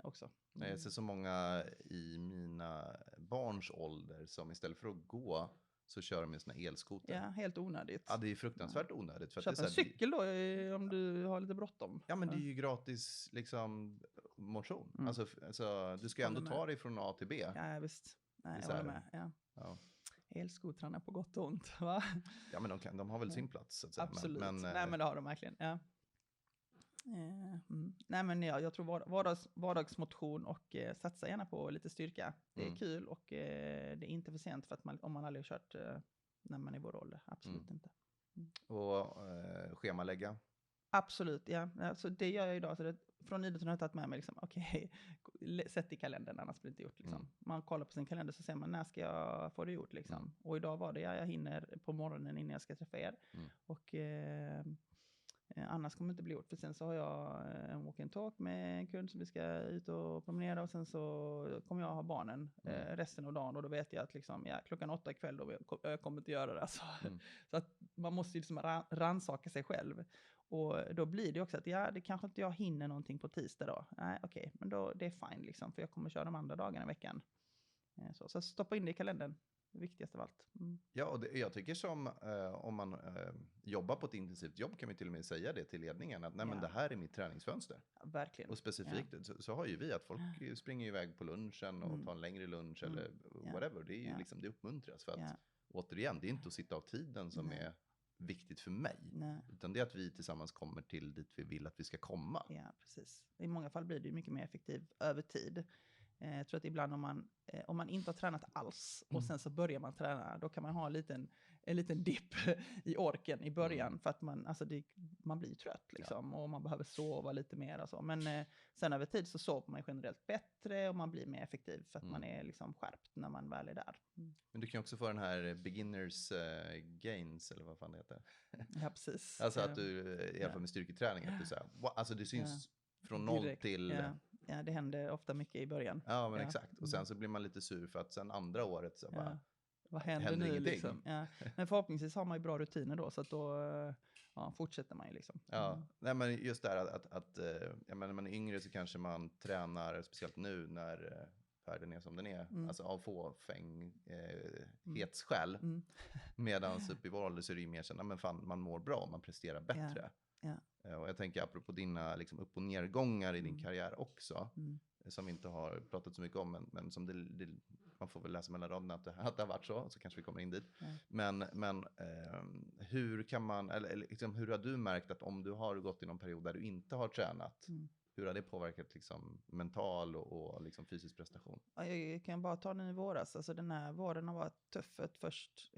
Också. Jag ser så många i mina barns ålder som istället för att gå så kör de med sina elskoter. Ja, helt onödigt. Ja, det är fruktansvärt onödigt. För köp att det är en cykel då om du har lite bråttom. Ja, men det är ju gratis liksom motion. Alltså, du ska ju ändå ta dig från A till B. Ja, visst. Nej, jag håller med. Ja. Elskotrarna på gott och ont, va? Ja, men de har väl sin plats. Så att säga. Absolut. Men, nej, men det har de verkligen. Ja. Nej, men jag tror vardagsmotion och satsa gärna på lite styrka. Det är kul och det är inte för sent för att om man aldrig har kört när man är i vår ålder. Absolut inte. Och schemalägga. Absolut, ja. Så det gör jag idag. Så det, från idrotten har jag tagit med mig liksom, okej, sätt i kalendern, annars blir det inte gjort. Liksom. Man kollar på sin kalender så ser man, när ska jag få det gjort? Liksom. Och idag var det, jag hinner på morgonen innan jag ska träffa er. Och annars kommer det inte bli gjort. För sen så har jag en walk and talk med en kund som vi ska ut och promenera. Och sen så kommer jag ha barnen resten av dagen. Och då vet jag att liksom, klockan 8 ikväll då jag kommer inte göra det. Alltså. Så att man måste ju liksom rannsaka sig själv. Och då blir det också att det kanske inte jag hinner någonting på tisdag då. Nej, okej. Men då, det är fine liksom. För jag kommer köra de andra dagarna i veckan. Så stoppa in det i kalendern. Det viktigaste av allt. Ja, och jag tycker som om man jobbar på ett intensivt jobb kan vi till och med säga det till ledningen. Att nej, men det här är mitt träningsfönster. Ja, verkligen. Och specifikt så har ju vi att folk springer iväg på lunchen och tar en längre lunch eller whatever. Det är ju liksom, det uppmuntras. För att återigen, det är inte att sitta av tiden som är viktigt för mig. Utan det är att vi tillsammans kommer till dit vi vill att vi ska komma. Ja, precis. I många fall blir det ju mycket mer effektivt över tid. Jag tror att ibland om man inte har tränat alls och sen så börjar man träna, då kan man ha en liten dipp i orken i början för att man blir trött liksom, och man behöver sova lite mer och så. Men sen över tid så sover man generellt bättre och man blir mer effektiv för att man är liksom skärpt när man väl är där. Men du kan också få den här beginners gains eller vad fan det heter. Ja, precis. Alltså att du, i alla fall med styrketräning, att du säger, alltså det syns från 0 till... Ja, det händer ofta mycket i början. Ja, men exakt. Och sen så blir man lite sur för att sen andra året så bara... Vad händer nu liksom? Ja. Men förhoppningsvis har man ju bra rutiner då, så att då fortsätter man ju liksom. Ja, nej, men just det här att jag menar, när man är yngre så kanske man tränar, speciellt nu när världen är som den är, alltså av fåfänghetsskäl. Medan uppe i vår ålder så är det ju mer så, men fan, man mår bra, man presterar bättre. Och jag tänker apropå dina liksom, upp- och nedgångar i din karriär också, som vi inte har pratat så mycket om, men som man får väl läsa mellan raderna att det har varit så kanske vi kommer in dit. Men hur kan man, eller liksom, hur har du märkt att om du har gått i någon period där du inte har tränat, hur har det påverkat liksom, mental och liksom, fysisk prestation? Jag kan bara ta den i våras. Alltså den här våren har varit tuff först.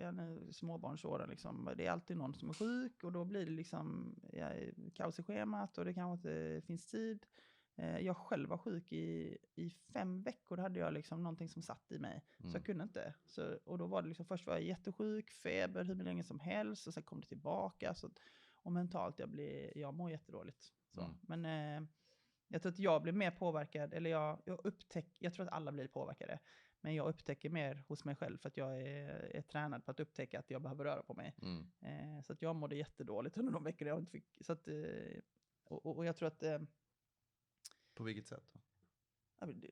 Småbarnsåren liksom. Det är alltid någon som är sjuk och då blir det liksom kaos i schemat och det kanske inte finns tid. Jag själv var sjuk i 5 veckor. Hade jag liksom någonting som satt i mig. Så jag kunde inte. Och då var det liksom, först var jag jättesjuk, feber hur länge som helst och sen kom det tillbaka. Och mentalt, jag mår jättedåligt. Men jag tror att jag blir mer påverkad, eller jag tror att alla blir påverkade. Men jag upptäcker mer hos mig själv för att jag är tränad på att upptäcka att jag behöver röra på mig. Så att jag mådde jättedåligt under de veckor jag inte fick. Så att, och jag tror att... På vilket sätt då?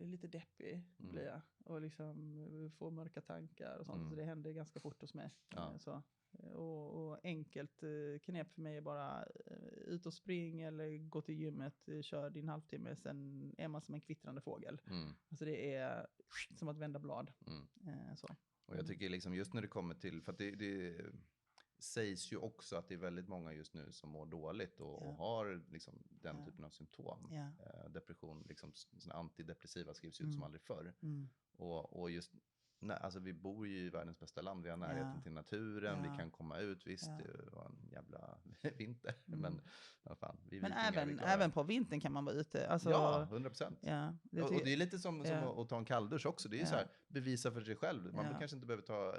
Lite deppig blir jag. Och liksom får mörka tankar och sånt. Så det händer ganska fort hos mig. Så. Och enkelt knep för mig är bara ut och spring eller gå till gymmet, kör din halvtimme, sen är man som en kvittrande fågel. Alltså det är som att vända blad. Så. Och jag tycker liksom just när det kommer till, för att det sägs ju också att det är väldigt många just nu som mår dåligt och har liksom den typen av symptom. Depression, liksom antidepressiva skrivs ut som aldrig förr. Och just alltså vi bor ju i världens bästa land. Vi har närheten till naturen. Vi kan komma ut. Visst, det var en jävla vinter. Men vad fan, men även på vintern kan man vara ute. Alltså, ja, 100%. Ja, och det är lite som att ta en kalldusch också. Det är ju så här, bevisa för sig själv. Man kanske inte behöver ta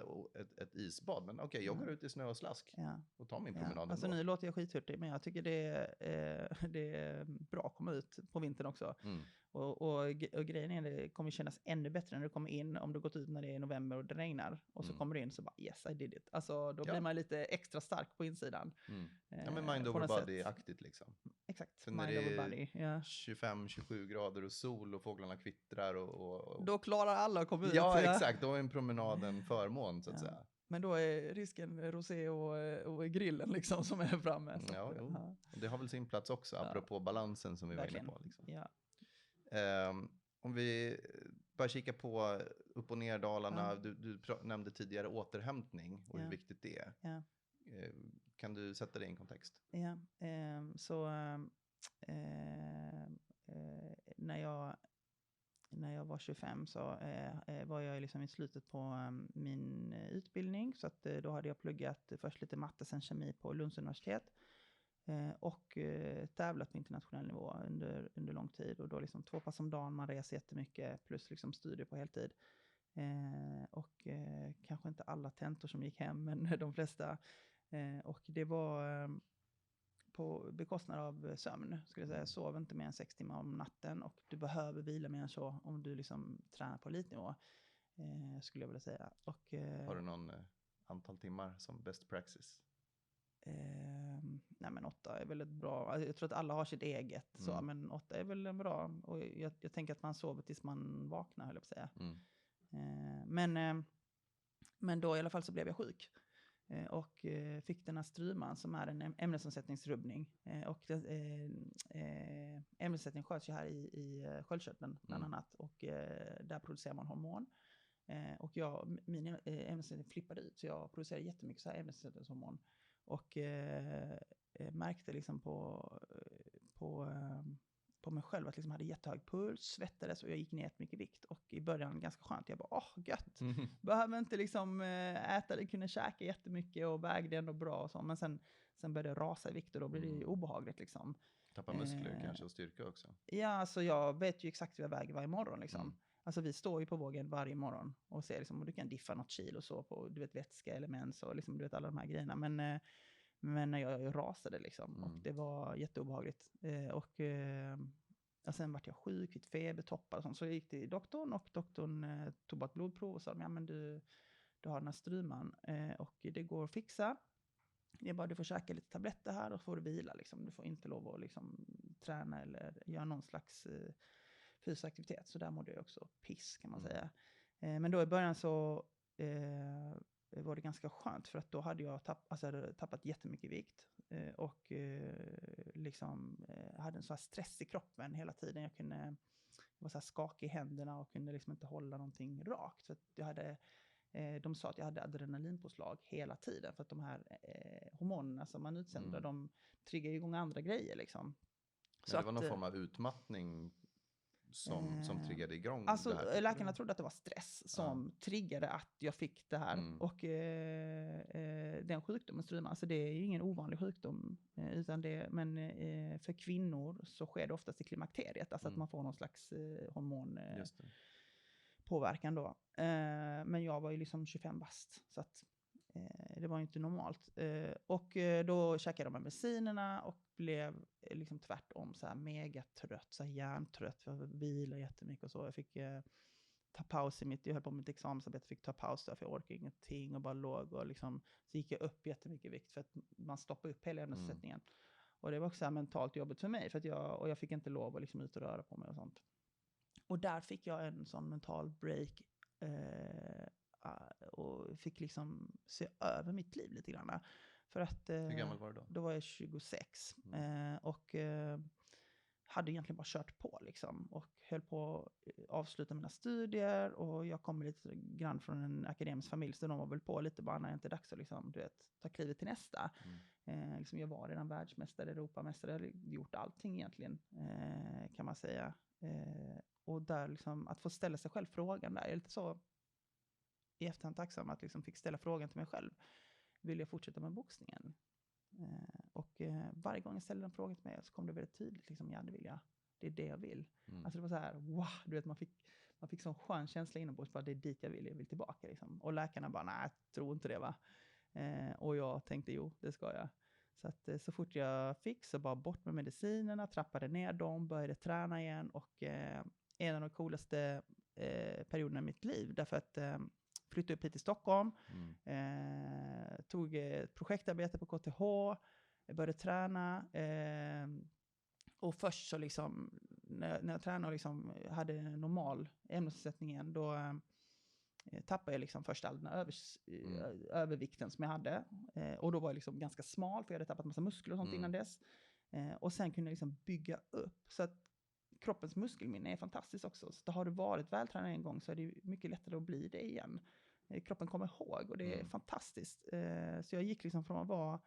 ett isbad. Men okej, jag går ut i snö och slask och tar min promenad alltså ändå. nu låter jag skithurtig, men jag tycker det är bra att komma ut på vintern också. Och grejen är det kommer kännas ännu bättre när du kommer in om du gått ut när det är november och det regnar. Och så kommer du in så bara yes I did it. Alltså då blir man lite extra stark på insidan. Ja men mind over body-aktigt liksom. Exakt, för mind over body. 25-27 grader och sol och fåglarna kvittrar och... Då klarar alla att komma ut. Ja exakt, då är en promenad en förmån så att säga. Men då är risken rosé och grillen liksom som är framme. Så ja. Det har väl sin plats också, apropå balansen som vi var inne på. Liksom. Ja. Om vi bara kika på upp- och nerdalarna. Du nämnde tidigare återhämtning och hur viktigt det är. Ja. Kan du sätta det i en kontext? Ja, när jag var 25 så var jag liksom i slutet på min utbildning. Så att, då hade jag pluggat först lite matte, sen kemi på Lunds universitet. Och tävlat på internationell nivå under lång tid. Och då liksom 2 pass om dagen, man reser jättemycket. Plus liksom studier på heltid. Och kanske inte alla tentor som gick hem, men de flesta. Och det var på bekostnad av sömn, skulle jag säga. Sov inte mer än 6 timmar om natten. Och du behöver vila mer än så om du liksom tränar på elitnivå. Skulle jag vilja säga. Och, har du någon antal timmar som best praxis? Nej men 8 är väl ett bra, alltså jag tror att alla har sitt eget så, men 8 är väl en bra, och jag tänker att man sover tills man vaknar, höll jag på att säga. Men då i alla fall så blev jag sjuk och fick den här struman som är en ämnesomsättningsrubbning, och ämnesomsättning sköts ju här i sköldkörteln bland annat, och där producerar man hormon. Och min ämnesomsättning flippade ut, så jag producerade jättemycket så här ämnesomsättningshormon. Och märkte liksom på mig själv att liksom hade jättehög puls, svettades och jag gick ner jättemycket vikt. Och i början ganska skönt, jag bara gött. Behöver inte liksom äta, det kunde käka jättemycket och vägde ändå bra och så. Men sen började det rasa i vikt och då blir det ju obehagligt liksom. Tappa muskler kanske och styrka också. Ja, alltså jag vet ju exakt hur jag väger varje morgon liksom. Alltså vi står ju på vågen varje morgon och ser liksom, och du kan diffa något kilo så på, du vet, vätska eller mens och liksom, du vet alla de här grejerna. Men jag rasade liksom och det var jätteobehagligt. Och sen vart jag sjuk, fick febertoppar och sånt. Så jag gick till doktorn och doktorn tog bara ett blodprov och sa, ja men du har den här struman och det går att fixa. Det är bara du får käka lite tabletter här och så får du vila liksom. Du får inte lov att liksom träna eller göra någon slags fysisk aktivitet. Så där mådde jag också piss kan man säga. Men då i början så var det ganska skönt, för att då hade jag tappat jättemycket vikt och liksom hade en sån här stress i kroppen hela tiden. Jag var så här skakig i händerna och kunde liksom inte hålla någonting rakt. Så att jag hade, de sa att jag hade adrenalinpåslag hela tiden, för att de här hormonerna som man utsöndrar, de triggar igång andra grejer liksom. Så det var någon form av utmattning som triggade igång alltså, det här? Läkarna trodde att det var stress som triggade att jag fick det här. Och den sjukdomen, struman, alltså det är ju ingen ovanlig sjukdom. Men för kvinnor så sker det oftast i klimakteriet. Alltså att man får någon slags hormonpåverkan då. Men jag var ju liksom 25 bast. Så att det var ju inte normalt. Och då käkade de medicinerna och blev liksom tvärtom så här megatrött, så här hjärntrött, för jag vila jättemycket och så. Jag fick ta paus jag höll på med mitt examensarbete, fick ta paus där för jag orkade ingenting och bara låg och liksom, så gick jag upp jättemycket vikt för att man stoppar upp hela ämnesomsättningen. Och det var också så här mentalt jobbigt för mig, för att jag fick inte lov att liksom ut och röra på mig och sånt. Och där fick jag en sån mental break och fick liksom se över mitt liv lite grann. För att, hur gammal var du då? Då var jag 26 och hade egentligen bara kört på liksom, och höll på att avsluta mina studier, och jag kommer lite grann från en akademisk familj, så de var väl på lite bara, när det inte är dags att liksom, du vet, ta klivet till nästa. Liksom jag var redan världsmästare, Europamästare, jag hade gjort allting egentligen kan man säga. Och där liksom, att få ställa sig själv frågan där är lite så, i efterhand tacksam att liksom fick ställa frågan till mig själv. Vill jag fortsätta med boxningen? Och varje gång jag ställde den frågan till mig så kom det väldigt tydligt. Liksom, ja, det vill jag. Det är det jag vill. Alltså det var så här, wow, du vet, man fick sån skön känsla inombords. Bara, det är dit jag vill tillbaka. Liksom. Och läkarna bara, nej, jag tror inte det, va? Och jag tänkte, jo, det ska jag. Så att så fort jag fick så bara bort med medicinerna, trappade ner dem, började träna igen. Och en av de coolaste perioderna i mitt liv. Därför att flyttade upp hit till Stockholm. Tog ett projektarbete på KTH. Började träna. Och först så liksom, när jag tränade och liksom hade normal ämnesomsättning igen, då tappade jag liksom först all den övervikten som jag hade. Och då var jag liksom ganska smal, för jag hade tappat massa muskler och sånt innan dess. Och sen kunde jag liksom bygga upp. Så att kroppens muskelminne är fantastiskt också. Så har du varit vältränad en gång så är det mycket lättare att bli det igen. Kroppen kommer ihåg och det är fantastiskt. Så jag gick liksom från att vara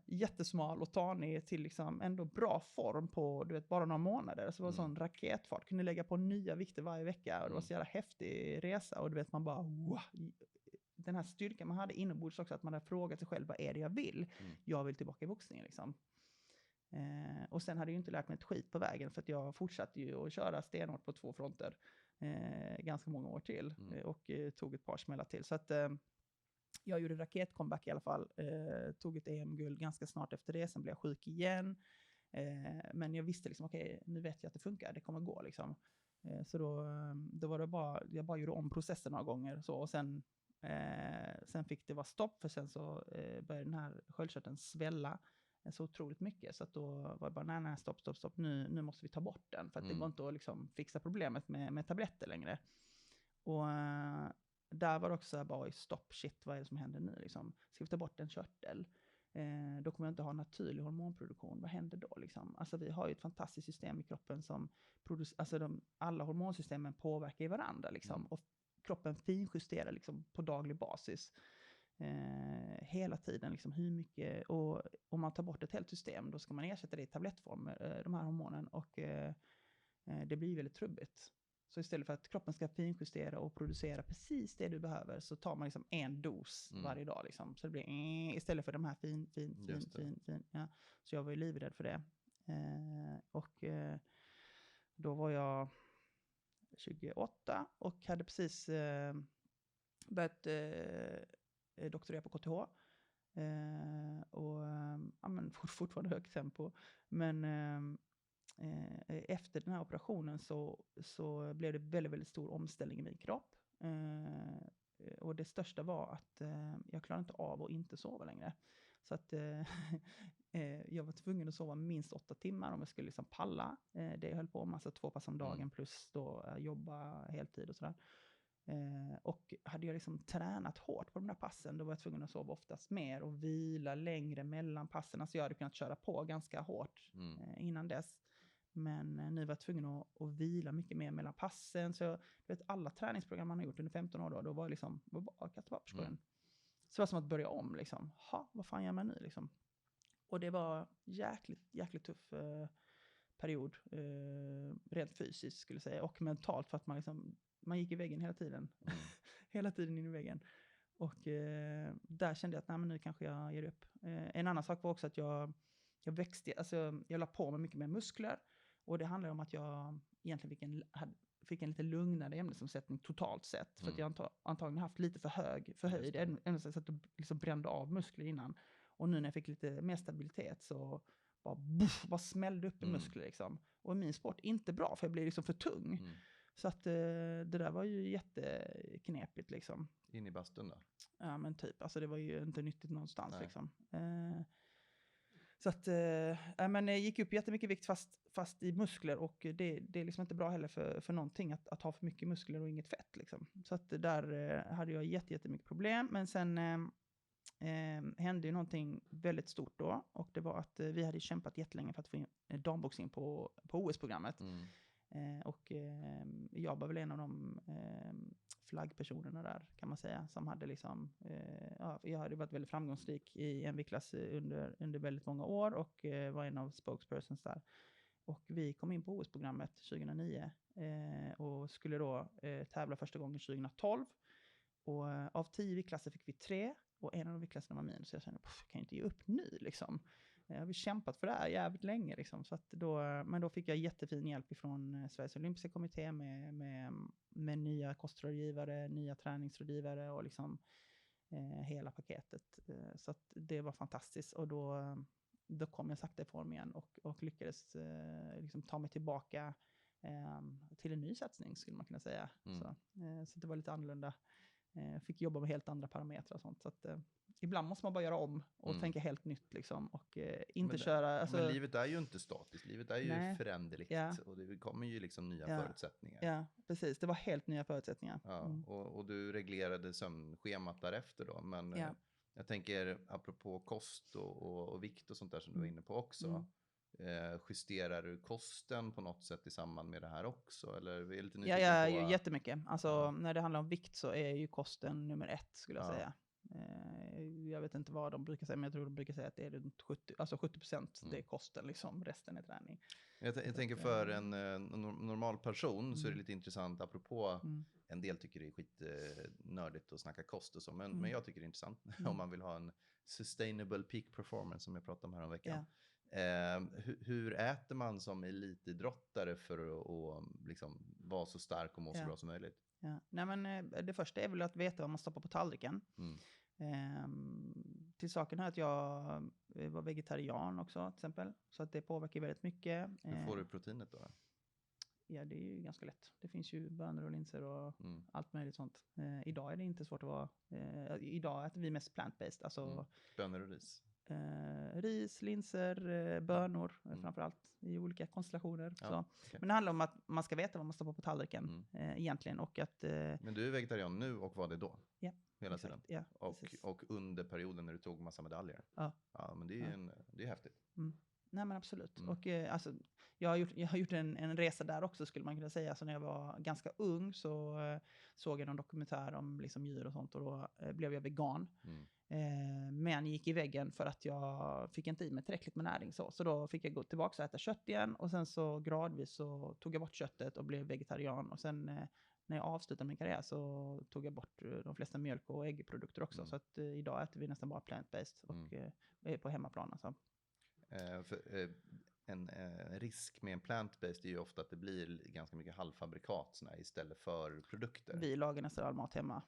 jättesmal och tanig till liksom ändå bra form på, du vet, bara några månader. Så det var sån raketfart. Kunde lägga på nya vikter varje vecka och det var så jävla häftig resa. Och du vet, man bara, wow. Den här styrkan man hade inombords också, att man hade frågat sig själv, vad är det jag vill? Jag vill tillbaka i boxningen liksom. Och sen hade jag ju inte lärt mig ett skit på vägen, för att jag fortsatte ju att köra stenhårt på 2 fronter ganska många år till och tog ett par smällar till. Så att jag gjorde raketcomeback i alla fall. Tog ett EM-guld ganska snart efter det. Sen blev jag sjuk igen. Men jag visste liksom, okej, nu vet jag att det funkar. Det kommer gå liksom. Så då var det bara, jag bara gjorde om processen några gånger. Så, och sen fick det vara stopp. För sen så började den här sköldkörteln svälla så otroligt mycket. Så att då var det bara, nej, stopp. Nu måste vi ta bort den. För att det går inte att liksom fixa problemet med tabletter längre. Och där var det också bara, stopp, shit, vad är det som händer nu? Liksom? Ska vi ta bort en körtel? Då kommer jag inte ha naturlig hormonproduktion. Vad händer då? Liksom? Alltså, vi har ju ett fantastiskt system i kroppen som alla hormonsystemen påverkar i varandra. Liksom, och kroppen finjusterar liksom, på daglig basis. Hela tiden. Liksom, hur mycket, och om man tar bort ett helt system, då ska man ersätta det i tablettform, de här hormonen. Och det blir väldigt trubbigt. Så istället för att kroppen ska finjustera och producera precis det du behöver, så tar man liksom en dos varje dag. Liksom. Så det blir istället för de här fin. Ja. Så jag var ju livrädd för det. Och då var jag 28 och hade precis börjat doktorera på KTH. Och fortfarande högt tempo. Men efter den här operationen så blev det väldigt, väldigt stor omställning i min kropp. Och det största var att jag klarade inte av att inte sova längre. Så att jag var tvungen att sova minst 8 timmar om jag skulle liksom palla. Det jag höll på med, alltså 2 pass om dagen plus då jobba heltid och sådär. Och hade jag liksom tränat hårt på de där passen, då var jag tvungen att sova oftast mer och vila längre mellan passen. Alltså jag hade kunnat köra på ganska hårt innan dess. Men nu var jag tvungen att vila mycket mer mellan passen. Så jag vet, alla träningsprogram man har gjort under 15 år då var jag liksom, bara kastat papperskorgen. Så det var som att börja om liksom. Vad fan gör man nu liksom? Och det var jäkligt tuff period. Rent fysiskt skulle jag säga. Och mentalt, för att man gick i väggen hela tiden. Hela tiden in i väggen. Och där kände jag att nej, men nu kanske jag ger upp. En annan sak var också att jag växte, alltså jag la på mig mycket mer muskler. Och det handlar om att jag egentligen fick en lite lugnare ämnesomsättning totalt sett. För att jag antagligen haft lite för höjd ämnesomsättning, så att jag liksom brände av muskler innan. Och nu när jag fick lite mer stabilitet så bara smällde upp i muskler liksom. Och i min sport inte bra, för jag blev liksom för tung. Så att det där var ju jätteknepigt liksom. In i bastun då? Ja, men typ. Alltså det var ju inte nyttigt någonstans liksom. Så att men jag gick upp jättemycket vikt fast i muskler, och det är liksom inte bra heller för någonting att ha för mycket muskler och inget fett liksom. Så att där hade jag jättemycket problem. Men sen hände ju någonting väldigt stort då, och det var att vi hade kämpat jättelänge för att få in damboxning på OS-programmet. Och jag var väl en av de flaggpersonerna där, kan man säga, som hade liksom, jag hade varit väldigt framgångsrik i en viktklass under väldigt många år, och var en av spokespersons där. Och vi kom in på OS-programmet 2009 och skulle då tävla första gången 2012. Och av 10 viktklasser fick vi 3 och en av de viktklasserna var min. Så jag kände, jag kan inte ge upp nu liksom. Jag har kämpat för det här jävligt länge liksom. Så att men då fick jag jättefin hjälp ifrån Sveriges olympiska kommitté med nya kostrådgivare, nya träningsrådgivare och liksom hela paketet. Så att det var fantastiskt. Och då kom jag sakta i form igen och lyckades liksom ta mig tillbaka till en ny satsning skulle man kunna säga. Så det var lite annorlunda. Fick jobba med helt andra parametrar och sånt. Så att, ibland måste man bara göra om och tänka helt nytt liksom. Och inte köra... Alltså, men livet är ju inte statiskt. Livet är ju föränderligt. Ja. Och det kommer ju liksom nya förutsättningar. Ja, precis. Det var helt nya förutsättningar. Ja, och du reglerade sömnschemat därefter då. Men jag tänker, apropå kost och vikt och sånt där som du var inne på också. Justerar du kosten på något sätt i samband med det här också? Eller är det lite nyfiken på... jättemycket. Alltså när det handlar om vikt så är ju kosten nummer 1 skulle jag säga. Jag vet inte vad de brukar säga, men jag tror de brukar säga att det är runt 70%. Det är kosten liksom, resten är träning. Jag tänker för en normal person så är det lite intressant apropå en del tycker det är skitnördigt att snacka kost och så, men jag tycker det är intressant om man vill ha en sustainable peak performance som jag pratade om här om veckan. Hur äter man som elitidrottare för att liksom vara så stark och må så bra som möjligt? Ja. Nej, men det första är väl att veta vad man stoppar på tallriken. Till saken här att jag var vegetarian också till exempel. Så att det påverkar väldigt mycket. Hur får du proteinet då? Ja, det är ju ganska lätt. Det finns ju bönor och linser och allt möjligt sånt. Idag är det inte svårt att vara... idag äter vi mest plant-based. Alltså, bönor och ris? Ris, linser, bönor framförallt i olika konstellationer. Ja, så. Okay. Men det handlar om att man ska veta vad man stoppar på tallriken egentligen. Och att, men du är vegetarian nu och var det då? Ja. Hela exakt, tiden? Ja, och under perioden när du tog massa medaljer? Ja, men det är det är häftigt. Nej men absolut. Och alltså, jag har gjort en resa där också skulle man kunna säga. Alltså, när jag var ganska ung så såg jag någon dokumentär om liksom, djur och sånt och då blev jag vegan. Men gick i väggen för att jag fick inte i mig tillräckligt med näring. Så då fick jag gå tillbaka och äta kött igen och sen så gradvis så tog jag bort köttet och blev vegetarian. Och sen när jag avslutade min karriär så tog jag bort de flesta mjölk- och äggprodukter också. Så att idag äter vi nästan bara plant-based och är på hemmaplan alltså. En risk med en plant-based är ju ofta att det blir ganska mycket halvfabrikat istället för produkter. Vi lagar nästan all mat hemma.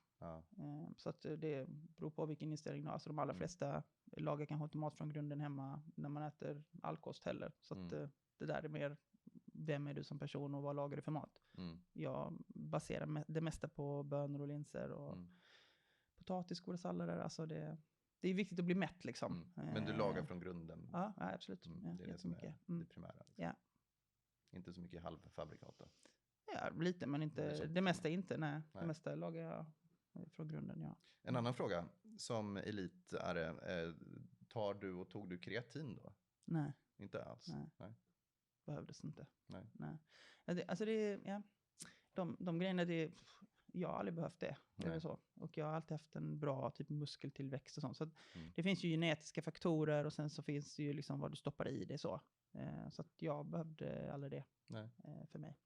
Så att det beror på vilken inställning du har. Så de allra flesta lagar kanske inte mat från grunden hemma när man äter all kost heller. Så att det där är mer, vem är du som person och vad lagar du för mat? Jag baserar det mesta på bönor och linser och potatis, goda sallader. Alltså det är viktigt att bli mätt liksom. Men du lagar från grunden? Ja, absolut. Det är det som är det primära. Liksom. Ja. Inte så mycket halvfabrikat då? Ja, lite, men inte, det mesta inte. Nej. Det mesta lagar jag från grunden, ja. En annan fråga. Som elitare, tog du kreatin då? Nej. Inte alls? Nej. Behövdes inte. Nej. Alltså de grejerna, jag har aldrig behövt det. Eller så. Och jag har alltid haft en bra typ muskeltillväxt och sånt. Så det finns ju genetiska faktorer och sen så finns det ju liksom vad du stoppar i det så. Så att jag behövde aldrig det för mig.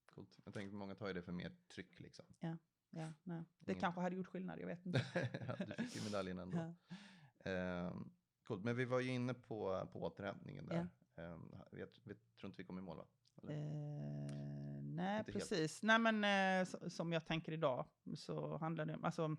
Coolt. Jag tänker många tar ju det för mer tryck liksom. Ja, nej. Det kanske hade gjort skillnad, jag vet inte. Du fick ju medaljen ändå. Coolt, men vi var ju inne på återhämtningen där. Jag tror inte vi kom i mål va? Nej, inte precis. Nej, men som jag tänker idag så handlar det om, alltså,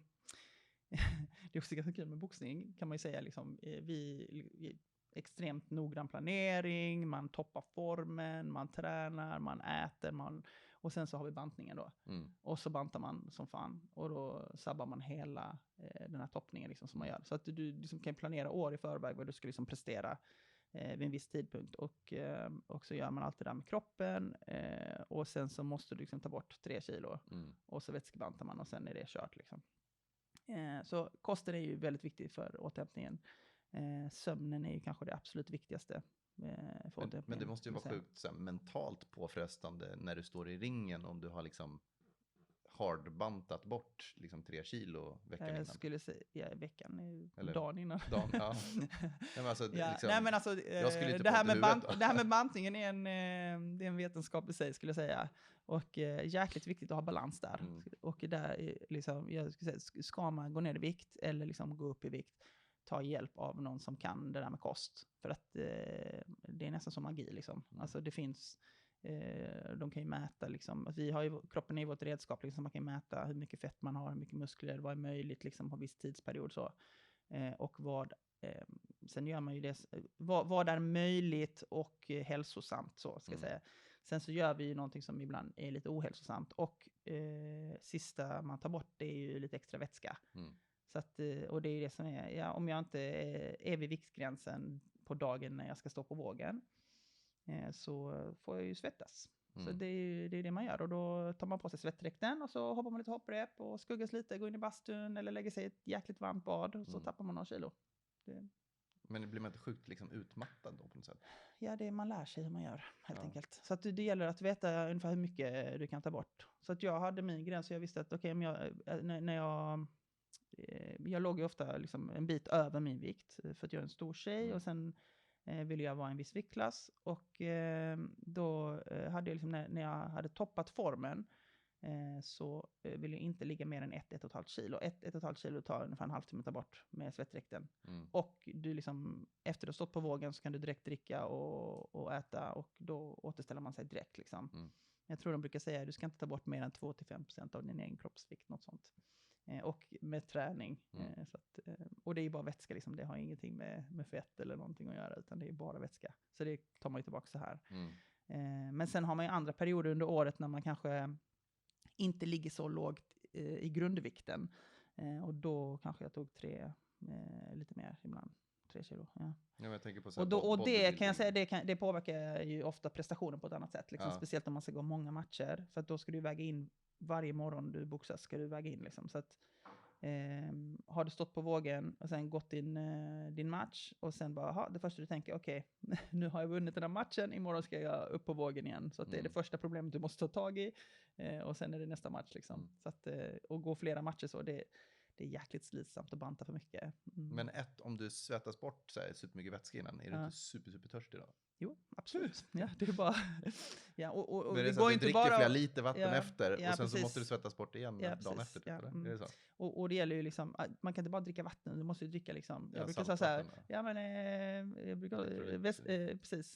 det är också ganska kul med boxning kan man ju säga liksom, vi extremt noggrann planering, man toppar formen, man tränar, man äter, och sen så har vi bantningen då. Och så bantar man som fan och då sabbar man hela den här toppningen liksom, som man gör. Så att du liksom kan planera år i förväg vad du ska liksom prestera vid en viss tidpunkt och så gör man allt det där med kroppen och sen så måste du liksom ta bort 3 kilo och så vätskebantar man och sen är det kört liksom. Så kosten är ju väldigt viktig för återhämtningen. Sömnen är ju kanske det absolut viktigaste för återhämtningen. Men det måste ju vara sjukt mentalt påfrestande när du står i ringen om du har liksom hardbantat bort liksom 3 kilo veckan innan? Jag skulle säga veckan, Eller dagen innan. Dagen, ja. Nej, men alltså, liksom, Nej, men alltså, jag skulle inte det här med bantningen är det är en vetenskap i sig, skulle jag säga. Och jäkligt viktigt att ha balans där. Och där liksom, jag skulle säga, ska man gå ner i vikt eller liksom gå upp i vikt, ta hjälp av någon som kan det där med kost. För att det är nästan som magi liksom. Alltså det finns, de kan ju mäta liksom, alltså vi har ju, kroppen är ju vårt redskap liksom, man kan mäta hur mycket fett man har, hur mycket muskler, vad är möjligt liksom på en viss tidsperiod så. Och vad, sen gör man ju det, vad är möjligt och hälsosamt så ska jag säga. Sen så gör vi ju någonting som ibland är lite ohälsosamt, och sista man tar bort det är ju lite extra vätska. Så att, och det är det som är, ja, om jag inte är vid viktgränsen på dagen när jag ska stå på vågen, så får jag ju svettas. Så det är det man gör, och då tar man på sig svettdräkten och så hoppar man lite hopprep och skuggas lite, går in i bastun eller lägger sig i ett jäkligt varmt bad, och så tappar man några kilo. Men blir man inte sjukt liksom utmattad då på något sätt? Ja, man lär sig hur man gör helt enkelt. Så att det gäller att veta ungefär hur mycket du kan ta bort. Så att jag hade min gräns, så jag visste att okej, när jag låg ju ofta liksom en bit över min vikt för att jag är en stor tjej, och sen ville jag vara en viss viktklass, och då hade jag liksom, när jag hade toppat formen, så ville jag inte ligga mer än 1,5 kilo. 1,5 kilo tar ungefär en halvtimme att ta bort med svettdräkten. Och du liksom, efter du har stått på vågen så kan du direkt dricka och äta, och då återställer man sig direkt liksom. Jag tror de brukar säga att du ska inte ta bort mer än 2-5% av din egen kroppsvikt, något sånt. Och med träning. Så att, och det är ju bara vätska liksom. Det har ingenting med fett eller någonting att göra, utan det är bara vätska. Så det tar man ju tillbaka så här. Men sen har man ju andra perioder under året när man kanske inte ligger så lågt i grundvikten. Och då kanske jag tog lite mer ibland. 3 kilo. Ja. Ja, jag tänker på så här, och det kan jag säga, det påverkar ju ofta prestationen på ett annat sätt. Liksom, speciellt om man ska gå många matcher. För att då ska du väga in varje morgon du boxas, ska du väga in liksom. Så att har du stått på vågen och sen gått in din match, och sen bara, det första du tänker, okej, nu har jag vunnit den här matchen, imorgon ska jag upp på vågen igen. Så att det är det första problemet du måste ta tag i, och sen är det nästa match liksom. Så att, och gå flera matcher så, det är jäkligt slitsamt att banta för mycket. Men om du svettas bort så här supermycket vätska innan, är du inte super törstig då? Jo, absolut. Ja, det är bara... Ja, och det går inte bara... flera liter vatten efter, och sen precis. Så måste du svettas bort igen dagen efter. Typ, är det så? Och det gäller ju liksom, man kan inte bara dricka vatten, du måste ju dricka liksom... Jag brukar säga så här,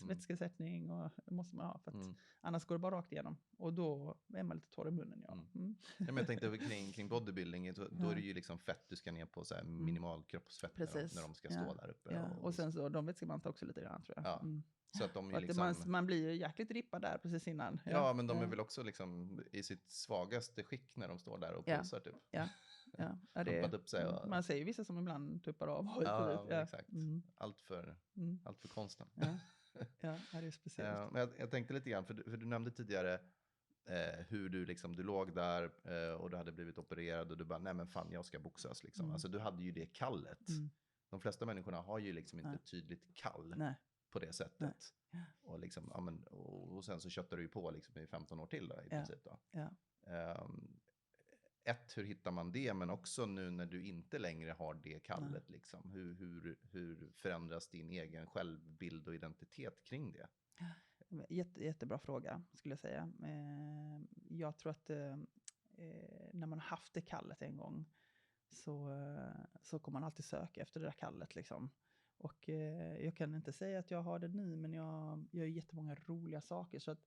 vätskesättning och måste man ha, för att annars går det bara rakt igenom. Och då är man lite torr i munnen. Ja, men jag tänkte kring bodybuilding, då är det ju liksom fett, du ska ner på så här minimal kroppsfett när de ska stå där uppe. Ja. Och sen så, de vätskar man ta också lite grann, tror jag. Ja. Så att de är liksom... man blir ju jäkligt rippad där precis innan. Ja, men de är väl också liksom i sitt svagaste skick när de står där och pulsar typ. Ja, det, upp sig och... Man ser ju vissa som ibland tuppar av. Exakt. Allt för konsten. Ja, det är speciellt. Men jag tänkte lite grann, för du nämnde tidigare hur du liksom, du låg där och du hade blivit opererad och du bara, nej men fan, jag ska boxas liksom. Alltså du hade ju det kallet. De flesta människorna har ju liksom inte ett tydligt kall. Nej. På det sättet. Och, liksom, och sen så köttar du ju på liksom i 15 år till då, i princip då. Hur hittar man det? Men också nu när du inte längre har det kallet, liksom, hur förändras din egen självbild och identitet kring det? Jättebra fråga, skulle jag säga. Jag tror att när man har haft det kallet en gång, så kommer man alltid söka efter det där kallet liksom. Och jag kan inte säga att jag har det nu, men jag gör jättemånga roliga saker. Så att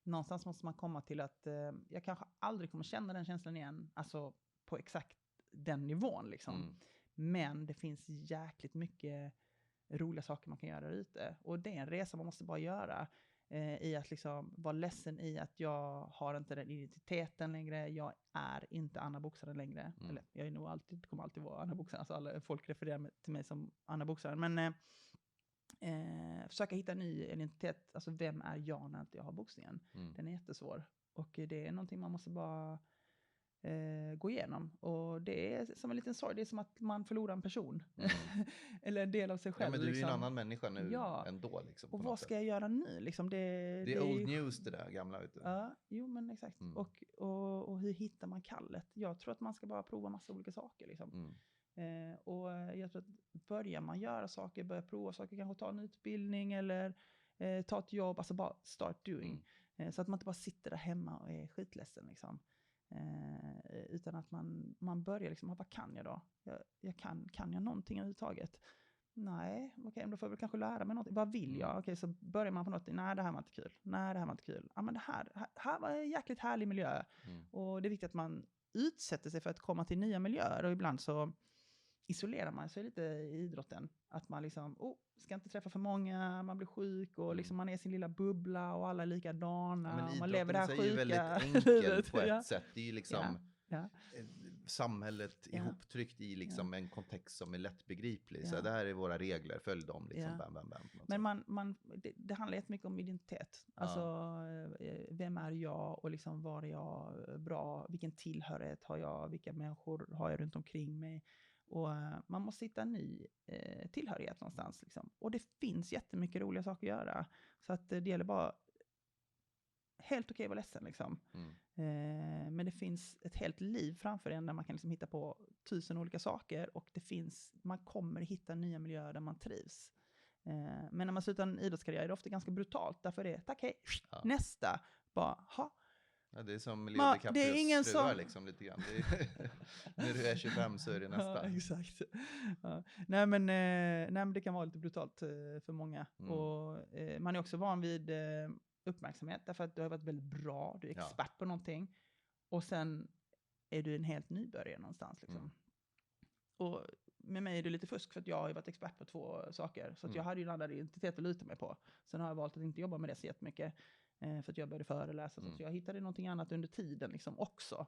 någonstans måste man komma till att jag kanske aldrig kommer känna den känslan igen. Alltså på exakt den nivån liksom. Men det finns jäkligt mycket roliga saker man kan göra där ute. Och det är en resa man måste bara göra. I att liksom vara ledsen i att jag har inte den identiteten längre. Jag är inte Anna Boxaren längre. Eller jag är nog kommer alltid vara Anna Boxaren. Alltså folk refererar till mig som Anna Boxaren. Men försöka hitta en ny identitet. Alltså vem är jag när inte jag har boxningen? Den är jättesvår. Och det är någonting man måste bara gå igenom. Och det är som en liten sorg. Det är som att man förlorar en person. Eller en del av sig själv. Ja, men du är ju liksom en annan människa nu ändå. Liksom, och vad ska jag göra nu? Liksom, det är old news det där gamla. Vet du. Ja, jo men exakt. Och hur hittar man kallet? Jag tror att man ska bara prova massa olika saker liksom. Och jag tror att börjar man göra saker, börja prova saker, kanske ta en utbildning eller ta ett jobb, alltså bara start doing. Så att man inte bara sitter där hemma och är skitledsen liksom. Utan att man börjar liksom, vad kan jag då? Kan jag någonting överhuvudtaget? Nej, okej, då får jag väl kanske lära mig något. Vad vill jag? Okej, så börjar man på något. Nej, det här var inte kul. Nej, det här var inte kul. Ja, men det här var en jäkligt härlig miljö. Och det är viktigt att man utsätter sig för att komma till nya miljöer. Och ibland så isolerar man sig lite i idrotten. Att man liksom, ska inte träffa för många, man blir sjuk och liksom man är i sin lilla bubbla och alla är likadana. Men och man lever det här sjuka. är ju väldigt enkel på ett sätt. Det är ju liksom samhället ihoptryckt i liksom en kontext som är lättbegriplig. Så det här är våra regler, följ dem liksom. Men det handlar jättemycket om identitet. Alltså, vem är jag och liksom var är jag bra? Vilken tillhörighet har jag? Vilka människor har jag runt omkring mig? Och man måste hitta en ny tillhörighet någonstans. Liksom. Och det finns jättemycket roliga saker att göra. Så att det gäller bara helt okej att vara ledsen. Liksom. Men det finns ett helt liv framför en där man kan liksom hitta på 1000 olika saker. Och man kommer hitta nya miljöer där man trivs. Men när man slutar en idrottskarriär är det ofta ganska brutalt. Därför är det, tack hej, nästa. Bara, Ja, det är som Leo DiCaprios fruar liksom lite grann. När du är 25 så är det nästa. Ja, exakt. Ja. Nej, men det kan vara lite brutalt för många. Och man är också van vid uppmärksamhet. Därför att du har varit väldigt bra. Du är expert på någonting. Och sen är du en helt nybörjare någonstans. Liksom. Och med mig är det lite fusk för att jag har ju varit expert på 2 saker. Så att jag hade ju en annan identitet att luta mig på. Sen har jag valt att inte jobba med det så jättemycket. För att jag började föreläsa. Så jag hittade någonting annat under tiden liksom också.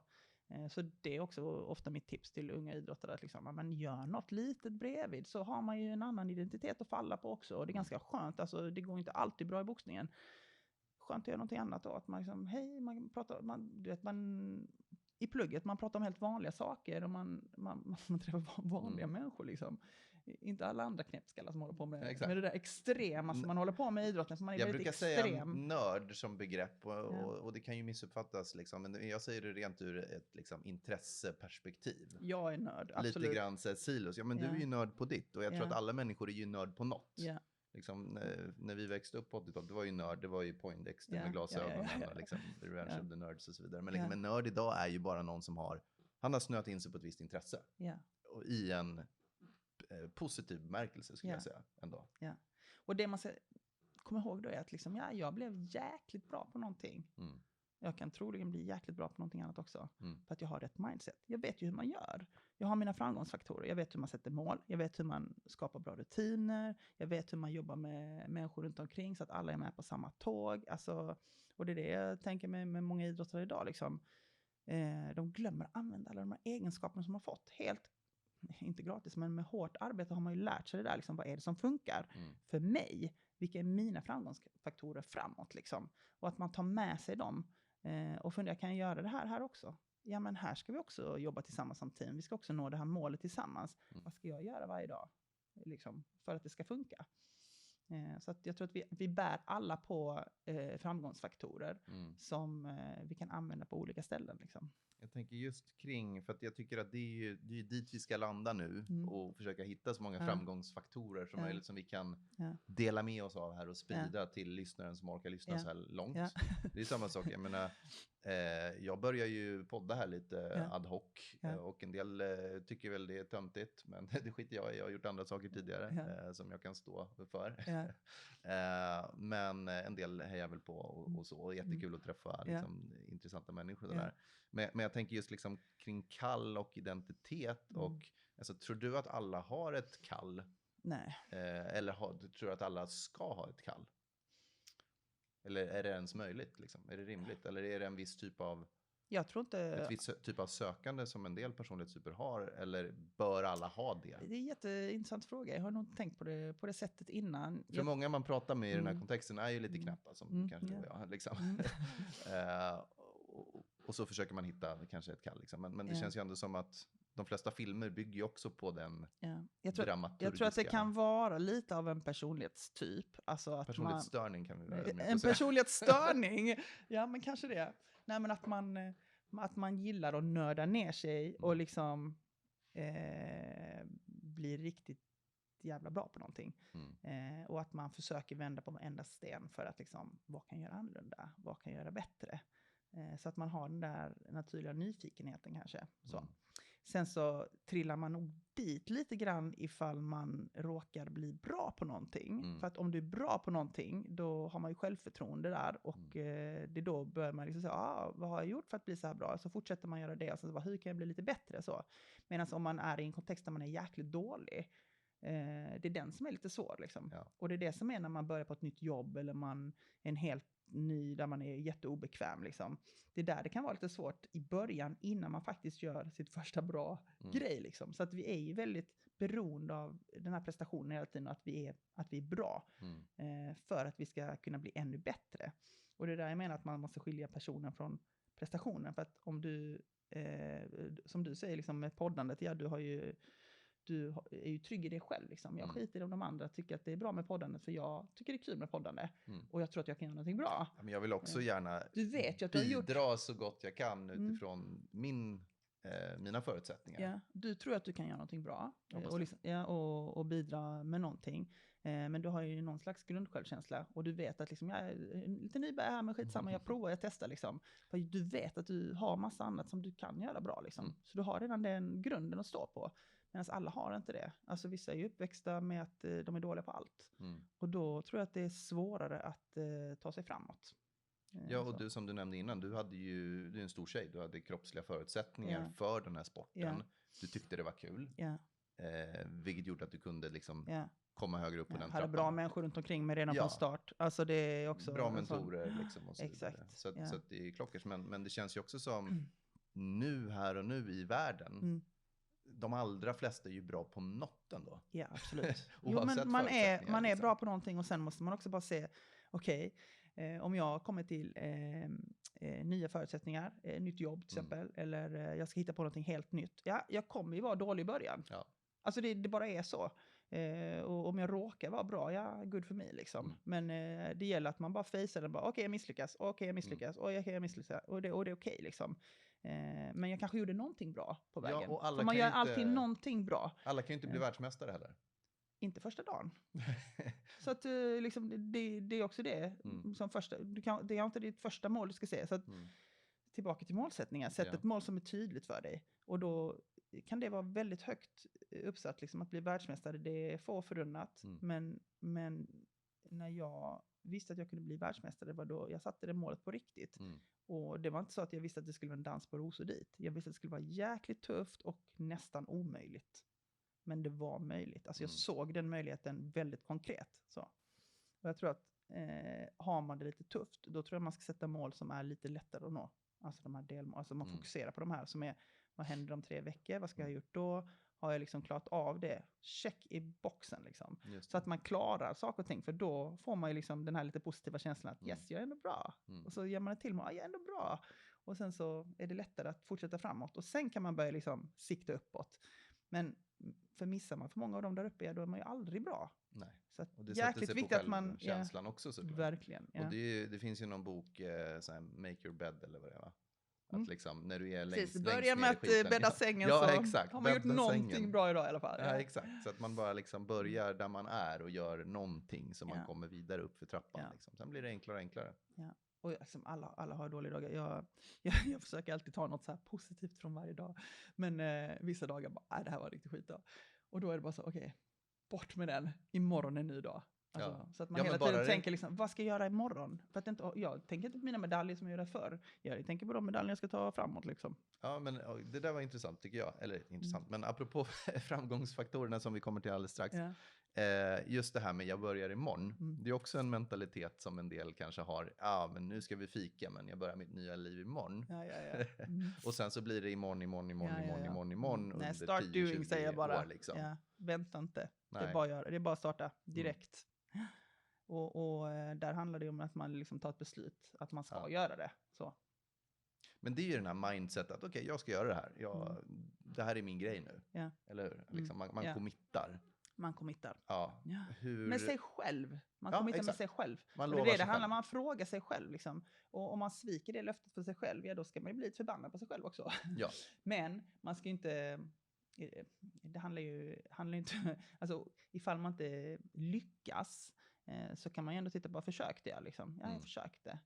Så det är också ofta mitt tips till unga idrottare. Att liksom, man gör något litet bredvid. Så har man ju en annan identitet att falla på också. Och det är ganska skönt. Alltså, det går inte alltid bra i boxningen. Skönt att göra någonting annat då. Att man liksom, man pratar, i plugget, man pratar om helt vanliga saker. Och man träffar vanliga människor liksom. Inte alla andra knäppskallar som håller på med det där extrema som man håller på med i idrotten. Så man är jag väldigt brukar extrem. säga nörd som begrepp och det kan ju missuppfattas liksom, men jag säger det rent ur ett liksom, intresseperspektiv. Jag är nörd, absolut. Lite grann så här, silos. Ja, men du är ju nörd på ditt och jag tror att alla människor är ju nörd på något. Liksom, när vi växte upp på 80-talet, det var ju nörd, det var ju Poindexter med glasögon och liksom, Revenge of the Nerds och så vidare. Men liksom, en nörd idag är ju bara någon som han har snöat in sig på ett visst intresse. Och i en positiv bemärkelse skulle jag säga ändå. Och det man ska komma ihåg då är att liksom, jag blev jäkligt bra på någonting. Jag kan troligen bli jäkligt bra på någonting annat också. För att jag har rätt mindset. Jag vet ju hur man gör. Jag har mina framgångsfaktorer. Jag vet hur man sätter mål. Jag vet hur man skapar bra rutiner. Jag vet hur man jobbar med människor runt omkring så att alla är med på samma tåg. Alltså, och det är det jag tänker med många idrottare idag. Liksom. De glömmer att använda alla de här egenskaperna som de har fått. Helt, inte gratis, men med hårt arbete har man ju lärt sig det där. Liksom, vad är det som funkar för mig? Vilka är mina framgångsfaktorer framåt? Liksom? Och att man tar med sig dem. Och funderar, kan jag göra det här också? Ja, men här ska vi också jobba tillsammans som team. Vi ska också nå det här målet tillsammans. Vad ska jag göra varje dag? Liksom, för att det ska funka. Så att jag tror att vi bär alla på framgångsfaktorer som vi kan använda på olika ställen. Liksom. Jag tänker just kring, för att jag tycker att det är ju dit vi ska landa nu och försöka hitta så många framgångsfaktorer som möjligt som vi kan dela med oss av här och sprida till lyssnaren som orkar lyssna så här långt. Det är samma sak, jag menar, jag börjar ju podda här lite ad hoc och en del tycker väl det är töntigt, men det skiter jag i. Jag har gjort andra saker tidigare som jag kan stå för. Men en del hejar väl på och så, och jättekul att träffa liksom, intressanta människor där. Men jag tänker just liksom kring kall och identitet och alltså, tror du att alla har ett kall? Nej. Eller tror du att alla ska ha ett kall? Eller är det ens möjligt? Liksom? Är det rimligt? Eller är det en viss typ av jag tror inte ett visst typ av sökande som en del personlighetstyper har? Eller bör alla ha det? Det är en jätteintressant fråga. Jag har nog inte tänkt på det sättet innan. För många man pratar med i den här kontexten är ju lite knäppa som kanske du och jag. Liksom. Och så försöker man hitta kanske ett kall. Liksom. Men det känns ju ändå som att de flesta filmer bygger ju också på den dramaturgiska. Jag tror att det kan vara lite av en personlighetstyp. Alltså att personlighetsstörning kan vi väl en personlighetsstörning, ja men kanske det. Nej, men att man att man gillar att nörda ner sig och liksom blir riktigt jävla bra på någonting. Och att man försöker vända på varenda sten för att liksom, vad kan jag göra annorlunda? Vad kan jag göra bättre? Så att man har den där naturliga nyfikenheten kanske. Så. Sen så trillar man nog dit lite grann ifall man råkar bli bra på någonting. För att om du är bra på någonting, då har man ju självförtroende där. Och det då börjar man liksom säga, vad har jag gjort för att bli så här bra? Så fortsätter man göra det och så bara, hur kan jag bli lite bättre? Så. Medan om man är i en kontext där man är jäkligt dålig, det är den som är lite svår liksom. Ja. Och det är det som är när man börjar på ett nytt jobb eller man är en helt ny där man är jätteobekväm liksom. Det är där det kan vara lite svårt i början innan man faktiskt gör sitt första bra grej liksom. Så att vi är ju väldigt beroende av den här prestationen hela tiden, att vi är bra för att vi ska kunna bli ännu bättre. Och det är där jag menar att man måste skilja personen från prestationen, för att om du som du säger liksom med poddandet, ja, du är ju trygg i det själv liksom. Jag skiter i om de andra tycker att det är bra med poddandet, för jag tycker det är kul med poddande. Och jag tror att jag kan göra någonting bra. Ja, men jag vill också gärna du vet ju att bidra så gott jag kan utifrån mina förutsättningar. Ja, du tror att du kan göra någonting bra och, liksom, och bidra med någonting. Men du har ju någon slags grundsjälvkänsla och du vet att liksom, jag är lite nybörjare här, men skitsamma, jag provar, jag testar liksom. För du vet att du har massa annat som du kan göra bra liksom. Så du har redan den grunden att stå på. Medan alla har inte det. Alltså vissa är ju uppväxta med att de är dåliga på allt. Och då tror jag att det är svårare att ta sig framåt. Ja, och du, som du nämnde innan, du är en stor tjej. Du hade kroppsliga förutsättningar för den här sporten. Du tyckte det var kul. Vilket gjorde att du kunde liksom komma högre upp på den trappan. Hade bra människor runt omkring mig redan från start. Alltså det är också bra mentorer liksom och så exakt. Vidare. Så att det är klockers. Men det känns ju också som här och nu i världen. De allra flesta är ju bra på något ändå. Ja, absolut. Jo, men man är liksom bra på någonting, och sen måste man också bara se, okej, om jag kommer till nya förutsättningar, nytt jobb till exempel, eller jag ska hitta på någonting helt nytt. Ja, jag kommer ju vara dålig i början. Ja. Alltså det bara är så. Och om jag råkar vara bra, ja, good för mig liksom. Men det gäller att man bara facear det, bara okej, jag misslyckas, jag misslyckas, jag misslyckas, och det är okej liksom. Men jag kanske gjorde någonting bra på vägen. Ja, för man gör alltid någonting bra. Alla kan ju inte bli världsmästare heller. Inte första dagen. Så att liksom, det är också det. Som första, det är inte ditt första mål du ska se. Så att, tillbaka till målsättningar. Sätt ett mål som är tydligt för dig. Och då kan det vara väldigt högt uppsatt. Liksom, att bli världsmästare, det är få förunnat. Men när jag visste att jag kunde bli världsmästare, var då jag satte det målet på riktigt. Och det var inte så att jag visste att det skulle vara en dans på rosor dit. Jag visste att det skulle vara jäkligt tufft och nästan omöjligt. Men det var möjligt. Alltså jag såg den möjligheten väldigt konkret. Så. Och jag tror att har man det lite tufft, då tror jag man ska sätta mål som är lite lättare att nå. Alltså de här delmål. Alltså man fokuserar på de här som är, vad händer om 3 veckor? Vad ska jag ha gjort då? Har jag liksom klarat av det? Check i boxen liksom. Så att man klarar saker och ting. För då får man ju liksom den här lite positiva känslan att yes, jag är ändå bra. Och så gör man det till mig, jag är ändå bra. Och sen så är det lättare att fortsätta framåt. Och sen kan man börja liksom sikta uppåt. Men för missar man för många av dem där uppe, då är man ju aldrig bra. Nej. Så att och det jäkligt sätter sig viktigt på att man känslan också såklart. Verkligen. Ja. Och det finns ju någon bok, så här, Make Your Bed eller vad det är, va? Att liksom, när du är längst börja med att bädda sängen, ja, så exakt, har man gjort någonting bra idag i alla fall. Ja, exakt. Så att man bara liksom börjar där man är och gör någonting så man kommer vidare upp för trappan. Liksom. Sen blir det enklare och enklare. Ja. Och liksom alla har dåliga dagar. Jag försöker alltid ta något så här positivt från varje dag. Men vissa dagar bara, det här var riktigt skit då. Och då är det bara så, okej, bort med den. Imorgon är en ny dag. Alltså, så att man hela tiden tänker liksom, vad ska jag göra imorgon? För att jag tänker inte på mina medaljer som jag gjorde förr. Jag tänker på de medaljer jag ska ta framåt liksom. Ja, men det där var intressant tycker jag. Eller intressant, men apropå framgångsfaktorerna som vi kommer till alldeles strax. Just det här med jag börjar imorgon. Det är också en mentalitet som en del kanske har. Ja, men nu ska vi fika, men jag börjar mitt nya liv imorgon. Och sen så blir det imorgon. Nej, start doing säger jag bara. År, liksom. Ja, vänta inte. Det är bara att starta direkt. Och där handlar det om att man liksom tar ett beslut att man ska göra det. Så. Men det är ju den här mindset att okej, jag ska göra det här. Det här är min grej nu. Eller hur? Liksom, man committar. Man committar. Ja. Med sig själv. Man Ja, committar med exakt. sig själv. Man och lovar det är det sig handlar själv. om. Man frågar sig själv. Liksom. Och om man sviker det löftet för sig själv, ja, då ska man ju bli lite förbannad på sig själv också. Ja. Men man ska inte... Det handlar inte... Alltså, ifall man inte lyckas så kan man ju ändå titta på, försökte jag liksom? Ja, jag försökte.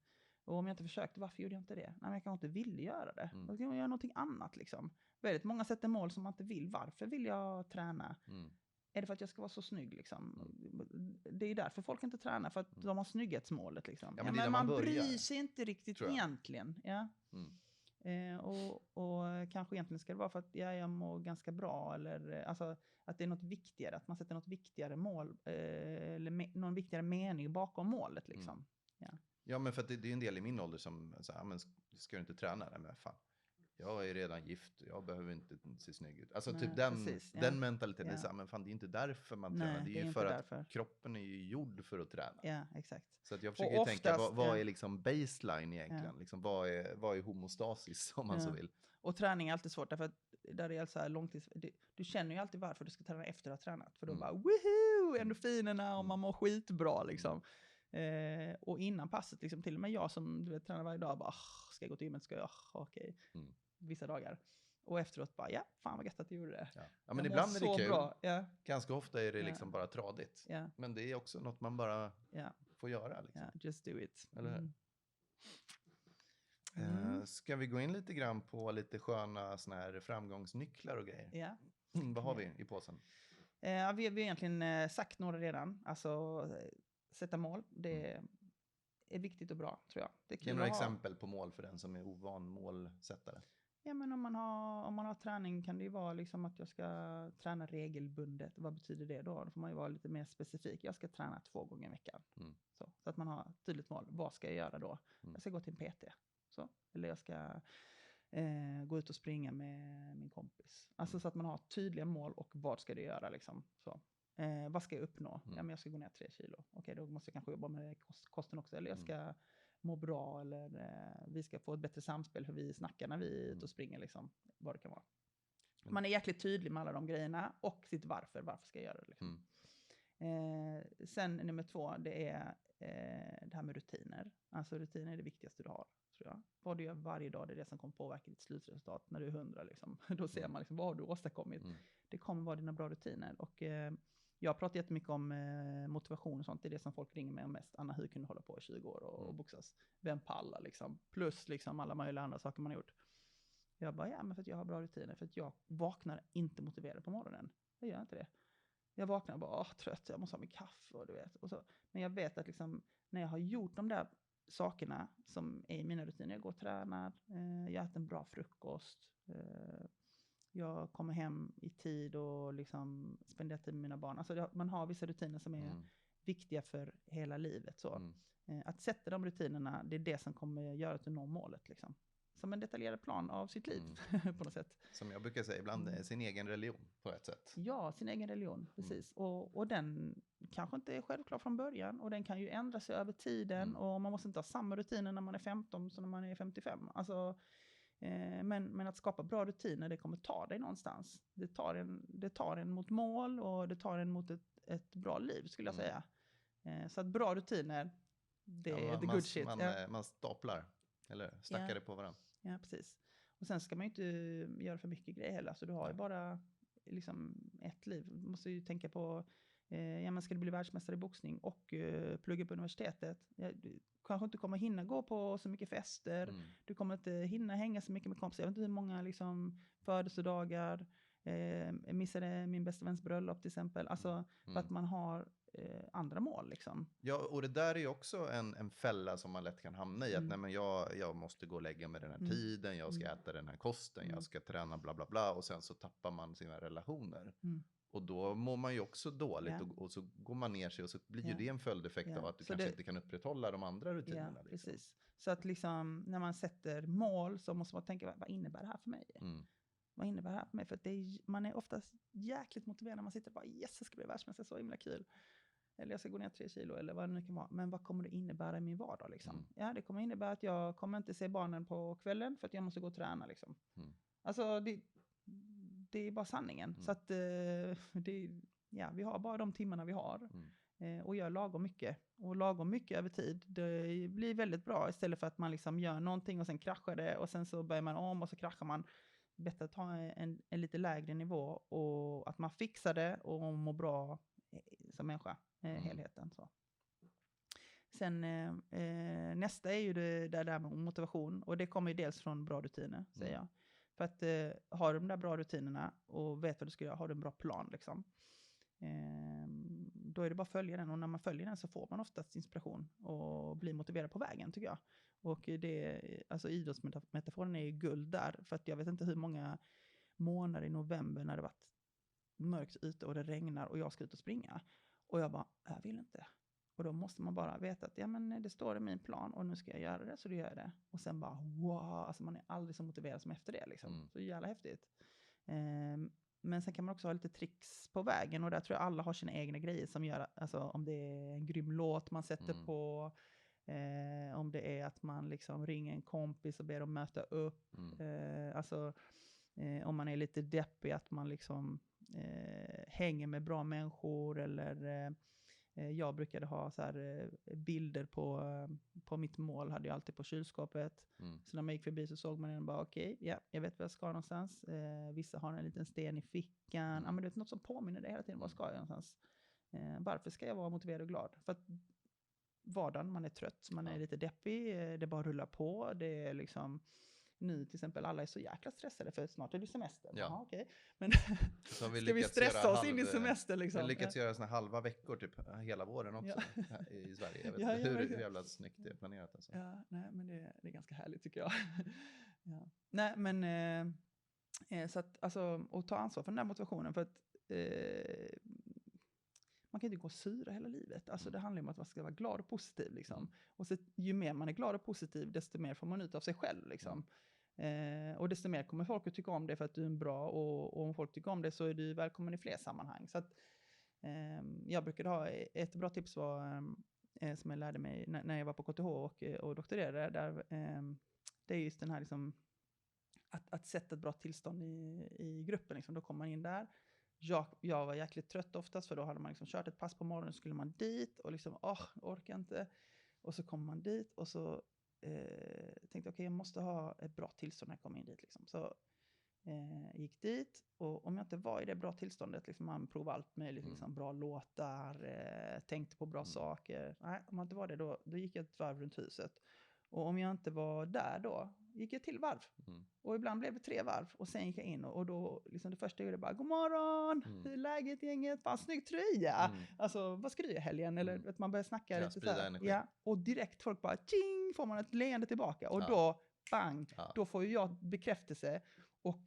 Och om jag inte försökte, varför gjorde jag inte det? Nej, men jag kanske inte ville göra det. Då kan man göra någonting annat liksom. Väldigt många sätter mål som man inte vill. Varför vill jag träna? Är det för att jag ska vara så snygg liksom? Det är därför folk inte tränar, för att de har snygghetsmålet liksom. Ja, men men man bryr sig inte riktigt egentligen. Ja. Och kanske egentligen ska det vara för att jag mår ganska bra, eller alltså att det är något viktigare, att man sätter något viktigare mål eller någon viktigare mening bakom målet liksom. Ja, men för att det är en del i min ålder som så här, men ska du inte träna? Nej, men fan. Jag är redan gift, jag behöver inte se snygg ut. Alltså typ den mentaliteten är så här, men fan det är inte därför man tränar. Det är ju för att kroppen är ju gjord för att träna. Ja, exakt. Så att jag försöker oftast tänka, vad är liksom baseline egentligen? Ja. Liksom, vad är homostasis om man så vill? Och träning är alltid svårt, därför att där är så här du känner ju alltid varför du ska träna efter att ha tränat. För då bara, woohoo, endorfinerna och man mår skitbra liksom. Och innan passet, liksom, till och med jag som tränar varje dag, bara, ska jag gå till gymmet, ska jag, okej. Vissa dagar. Och efteråt bara, ja, fan vad gött att du gjorde det. Ja, men ibland är det kul. Bra. Ja. Ganska ofta är det liksom bara tradigt. Ja. Men det är också något man bara får göra. Liksom. Ja, just do it. Eller ska vi gå in lite grann på lite sköna såna här framgångsnycklar och grejer? Ja. Vad har vi i påsen? Vi har egentligen sagt några redan. Alltså, sätta mål, det är viktigt och bra, tror jag. Det är några exempel på mål för den som är ovan målsättare? Ja, men om man har träning kan det ju vara liksom att jag ska träna regelbundet. Vad betyder det då? Då får man ju vara lite mer specifik. Jag ska träna 2 gånger i veckan. Så att man har ett tydligt mål. Vad ska jag göra då? Jag ska gå till en PT. Så. Eller jag ska gå ut och springa med min kompis. Alltså så att man har tydliga mål och vad ska det göra liksom. Så. Vad ska jag uppnå? Ja, men jag ska gå ner 3 kilo. Okej, då måste jag kanske jobba med kosten också. Eller jag ska må bra, eller vi ska få ett bättre samspel, för vi snackar när vi är ute och springer liksom, vad det kan vara. Man är jäkligt tydlig med alla de grejerna och sitt varför ska jag göra det liksom. Sen nummer 2, det är det här med rutiner. Alltså rutiner är det viktigaste du har, tror jag. Vad du gör varje dag, det är det som kommer påverka ditt slutresultat när du är 100 liksom. Då ser man liksom, vad har du åstadkommit. Det kommer vara dina bra rutiner. Och jag pratar jättemycket om motivation och sånt. Det är det som folk ringer mig om mest. Anna, hur kunde du hålla på i 20 år och boxas? Vem pallar liksom? Plus liksom alla möjliga andra saker man har gjort. Jag bara, men för att jag har bra rutiner. För att jag vaknar inte motiverad på morgonen. Jag gör inte det. Jag vaknar och bara, trött, jag måste ha min kaffe och du vet. Och så. Men jag vet att liksom, när jag har gjort de där sakerna som är i mina rutiner. Jag går och tränar, jag äter en bra frukost. Jag kommer hem i tid och liksom spenderar tid med mina barn. Alltså man har vissa rutiner som är viktiga för hela livet. Så. Att sätta de rutinerna, det är det som kommer göra att du når målet. Liksom. Som en detaljerad plan av sitt liv på något sätt. Som jag brukar säga ibland, sin egen religion på ett sätt. Ja, sin egen religion, precis. Och den kanske inte är självklar från början. Och den kan ju ändra sig över tiden. Och man måste inte ha samma rutiner när man är 15 som när man är 55. Alltså, men att skapa bra rutiner, det kommer ta dig någonstans. Det tar en mot mål och det tar en mot ett bra liv, skulle jag säga. Så att bra rutiner, det är the good shit. Man staplar, eller stackar det på varandra. Ja, precis. Och sen ska man ju inte göra för mycket grejer heller. Så du har ju bara liksom ett liv. Du måste ju tänka på, men ska du bli världsmästare i boxning och plugga på universitetet? Du kanske inte kommer hinna gå på så mycket fester. Du kommer inte hinna hänga så mycket med kompisar. Jag vet inte hur många liksom, födelsedagar. Jag missade min bästa väns bröllop till exempel. Alltså för att man har andra mål liksom. Ja, och det där är ju också en fälla som man lätt kan hamna i. Att nej, men jag måste gå och lägga med den här tiden. Jag ska äta den här kosten. Jag ska träna bla bla bla. Och sen så tappar man sina relationer. Och då mår man ju också dåligt och så går man ner sig och så blir ju det en följdeffekt av att du kanske inte kan upprätthålla de andra rutinerna. Ja, liksom. Precis. Så att liksom, när man sätter mål så måste man tänka, vad innebär det här för mig? Vad innebär det här för mig? För att man är oftast jäkligt motiverad när man sitter och bara, yes, jag ska bli världsmästare, så himla kul. Eller jag ska gå ner 3 kilo eller vad det nu kan vara. Men vad kommer det innebära i min vardag liksom? Ja, det kommer innebära att jag kommer inte se barnen på kvällen för att jag måste gå och träna liksom. Det är bara sanningen. Så att vi har bara de timmarna vi har. Och gör lagom mycket. Och lagom mycket över tid, det blir väldigt bra. Istället för att man liksom gör någonting och sen kraschar det. Och sen så börjar man om och så kraschar man. Bättre att ta en lite lägre nivå. Och att man fixar det och mår bra som människa. Helheten så. Sen nästa är ju det där med motivation. Och det kommer ju dels från bra rutiner, säger jag. För att har du de där bra rutinerna och vet vad du ska göra, har du en bra plan liksom. Då är det bara att följa den. Och när man följer den så får man oftast inspiration och blir motiverad på vägen, tycker jag. Och alltså idrottsmetaforen är ju guld där. För att jag vet inte hur många månader i november när det varit mörkt ute och det regnar och jag ska ut och springa. Och jag bara, jag vill inte. Och då måste man bara veta att det står i min plan och nu ska jag göra det, så då gör jag det. Och sen bara, wow, alltså man är aldrig så motiverad som efter det liksom. Så jävla häftigt. Men sen kan man också ha lite tricks på vägen, och där tror jag alla har sina egna grejer som gör, alltså om det är en grym låt man sätter på, om det är att man liksom ringer en kompis och ber dem möta upp, alltså om man är lite deppig att man liksom hänger med bra människor, eller jag brukade ha så här bilder på mitt mål, hade jag alltid på kylskåpet. Så när man gick förbi så såg man den och bara okej, jag vet var jag ska någonstans. Vissa har en liten sten i fickan. Men det är något som påminner dig hela tiden, var ska jag någonstans? Varför ska jag vara motiverad och glad? För att vardagen, man är trött, man är lite deppig, det bara rullar på, det är liksom nu till exempel, alla är så jäkla stressade för snart är det semester. Ja. Aha, okej. Men ska vi stressa oss in i semester liksom? Vi har lyckats göra såna halva veckor typ hela våren också i Sverige. Jag vet inte hur jävla snyggt det är planerat. Alltså. Ja, nej, men det är ganska härligt tycker jag. Nej, men så att alltså, och ta ansvar för den där motivationen, för att man kan inte gå och syra hela livet. Alltså det handlar om att man ska vara glad och positiv liksom. Och så, ju mer man är glad och positiv, desto mer får man ut av sig själv liksom. Och desto mer kommer folk att tycka om det för att du är bra, och om folk tycker om det så är du välkommen i fler sammanhang. Så att jag brukade ha ett bra tips var som jag lärde mig när jag var på KTH och doktorerade där, det är just den här liksom att sätta ett bra tillstånd i gruppen liksom. Då kommer man in där. Jag var jäkligt trött oftast, för då hade man liksom kört ett pass på morgonen, så skulle man dit och liksom orkar inte, och så kommer man dit och så tänkte okej, jag måste ha ett bra tillstånd när jag kommer in dit liksom. Så gick dit, och om jag inte var i det bra tillståndet liksom, man provade allt möjligt liksom, bra låtar, tänkte på bra saker. Nej, om jag inte var det, då gick jag ett varv runt huset. Och om jag inte var där då, gick jag till varv. Och ibland blev det 3 varv. Och sen gick jag in och då, liksom det första jag gjorde bara, god morgon, hur är läget gänget? Fan, snygg tröja. Alltså, vad ska du göra helgen? Eller att man börjar snacka lite så här. Ja, och direkt folk bara, tjing, får man ett leende tillbaka. Och då, bang, då får ju jag bekräftelse. Och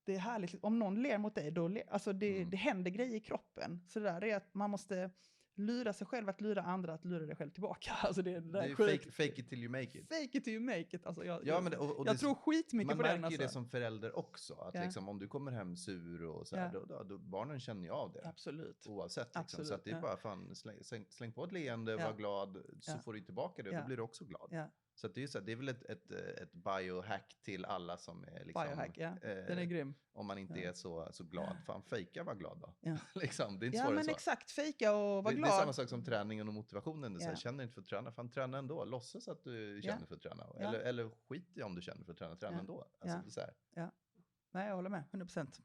det är härligt, om någon ler mot dig, då alltså det händer grejer i kroppen. Så det där är att man måste lura sig själv att lura andra, att lura dig själv tillbaka. Alltså det är fake it till you make it. Fake it till you make it. Alltså jag tror skitmycket på den. Man märker ju det som förälder också. Att liksom, om du kommer hem sur och så här, då barnen känner ju av det. Absolut. Oavsett. Liksom. Absolut. Så att det är bara fan, släng på ett leende, var glad, så får du tillbaka det. Då blir du också glad. Så att det är så här, det är väl ett biohack till alla som är liksom... Biohack, den är grym. Om man inte är så glad. Fan, fejka var glad då. Liksom, det är inte svårare men så. Exakt, fejka och vara glad. Det är samma sak som träningen och motivationen. Det är så här, känner inte för att träna, fan träna ändå. Låtsas att du känner för att träna. Eller skit i om du känner för att träna ändå. Alltså, det är så här. Nej, jag håller med, 100%.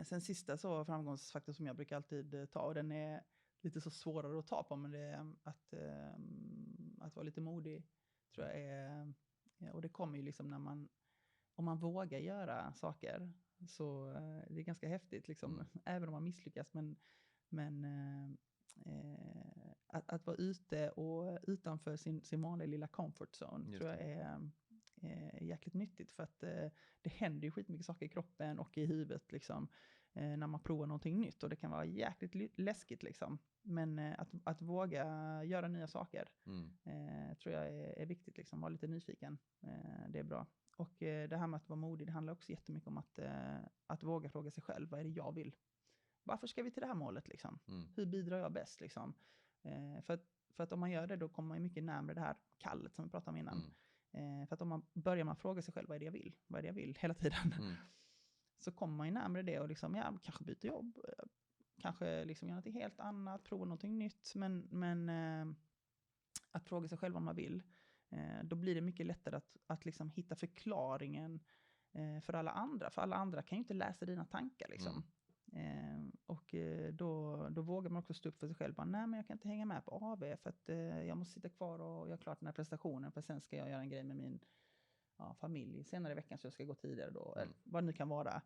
Sen sista så framgångsfaktor som jag brukar alltid ta, och den är lite så svårare att ta på, men det är att vara lite modig, tror jag är, och det kommer ju liksom om man vågar göra saker, så det är ganska häftigt liksom, även om man misslyckas, men att vara ute och utanför sin vanliga lilla comfort zone tror jag är jäkligt nyttigt, för att det händer ju skitmycket saker i kroppen och i huvudet liksom, när man provar någonting nytt, och det kan vara jäkligt läskigt liksom. Men att våga göra nya saker tror jag är viktigt liksom. Vara lite nyfiken, det är bra. Och det här med att vara modig, det handlar också jättemycket om att våga fråga sig själv, vad är det jag vill? Varför ska vi till det här målet liksom? Hur bidrar jag bäst liksom? För att om man gör det, då kommer man mycket närmare det här kallet som vi pratade om innan. För att om man börjar fråga sig själv, vad är det jag vill? Vad är det jag vill hela tiden? så kommer man ju närmare det och liksom, kanske byter jobb. Kanske liksom göra något helt annat, prova någonting nytt. Men att fråga sig själv vad man vill. Då blir det mycket lättare att liksom hitta förklaringen för alla andra. För alla andra kan ju inte läsa dina tankar liksom. Och då vågar man också stå upp för sig själv. Nej, men jag kan inte hänga med på AV för att jag måste sitta kvar och göra klart den här prestationen. För sen ska jag göra en grej med min familj senare i veckan, så jag ska gå tidigare då. Eller vad det nu kan vara.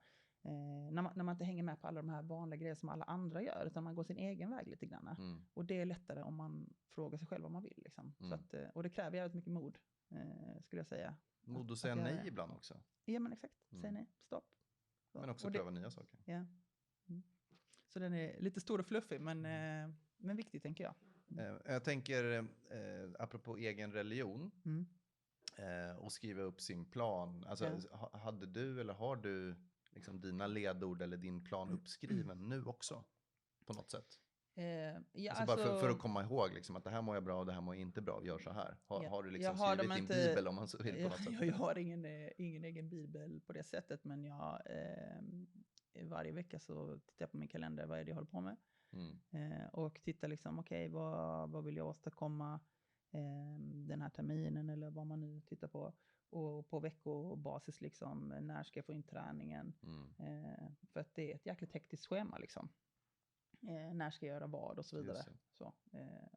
När man inte hänger med på alla de här vanliga grejer som alla andra gör, utan man går sin egen väg lite grann. Och det är lättare om man frågar sig själv vad man vill. Liksom. Så att, och det kräver jävligt mycket mod, skulle jag säga. Mod att säga nej ibland också. Ja, men exakt. Säg nej, stopp. Så. Men också pröva nya saker. Ja. Så den är lite stor och fluffig, men viktig, tänker jag. Jag tänker, apropå egen religion, och skriva upp sin plan. Alltså, hade du eller har du liksom dina ledord eller din plan uppskriven nu också? På något sätt? Bara för att komma ihåg liksom, att det här mår jag bra och det här mår jag inte bra. Gör så här. Har du liksom skrivit din bibel om man så vill på något sätt? Jag har ingen egen bibel på det sättet. Men jag varje vecka så tittar jag på min kalender. Vad är det jag håller på med? Och tittar liksom, okej, vad vill jag åstadkomma den här terminen? Eller vad man nu tittar på. Och på veckobasis liksom, när ska jag få in träningen? För att det är ett jäkligt hektiskt schema liksom. När ska jag göra vad och så vidare. Så,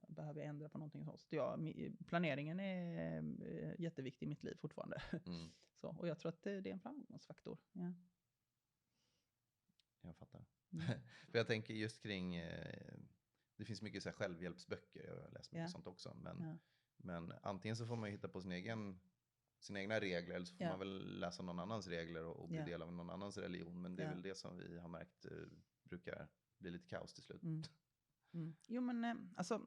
behöver jag ändra på någonting sånt. Så planeringen är jätteviktig i mitt liv fortfarande. Så, och jag tror att det är en framgångsfaktor. Ja. Jag fattar. För jag tänker just kring, det finns mycket så här självhjälpsböcker, jag har läst mycket sånt också. Men antingen så får man hitta på sina egna regler, eller så får man väl läsa någon annans regler och bli del av någon annans religion. Men det är väl det som vi har märkt brukar bli lite kaos till slut. Jo, men alltså,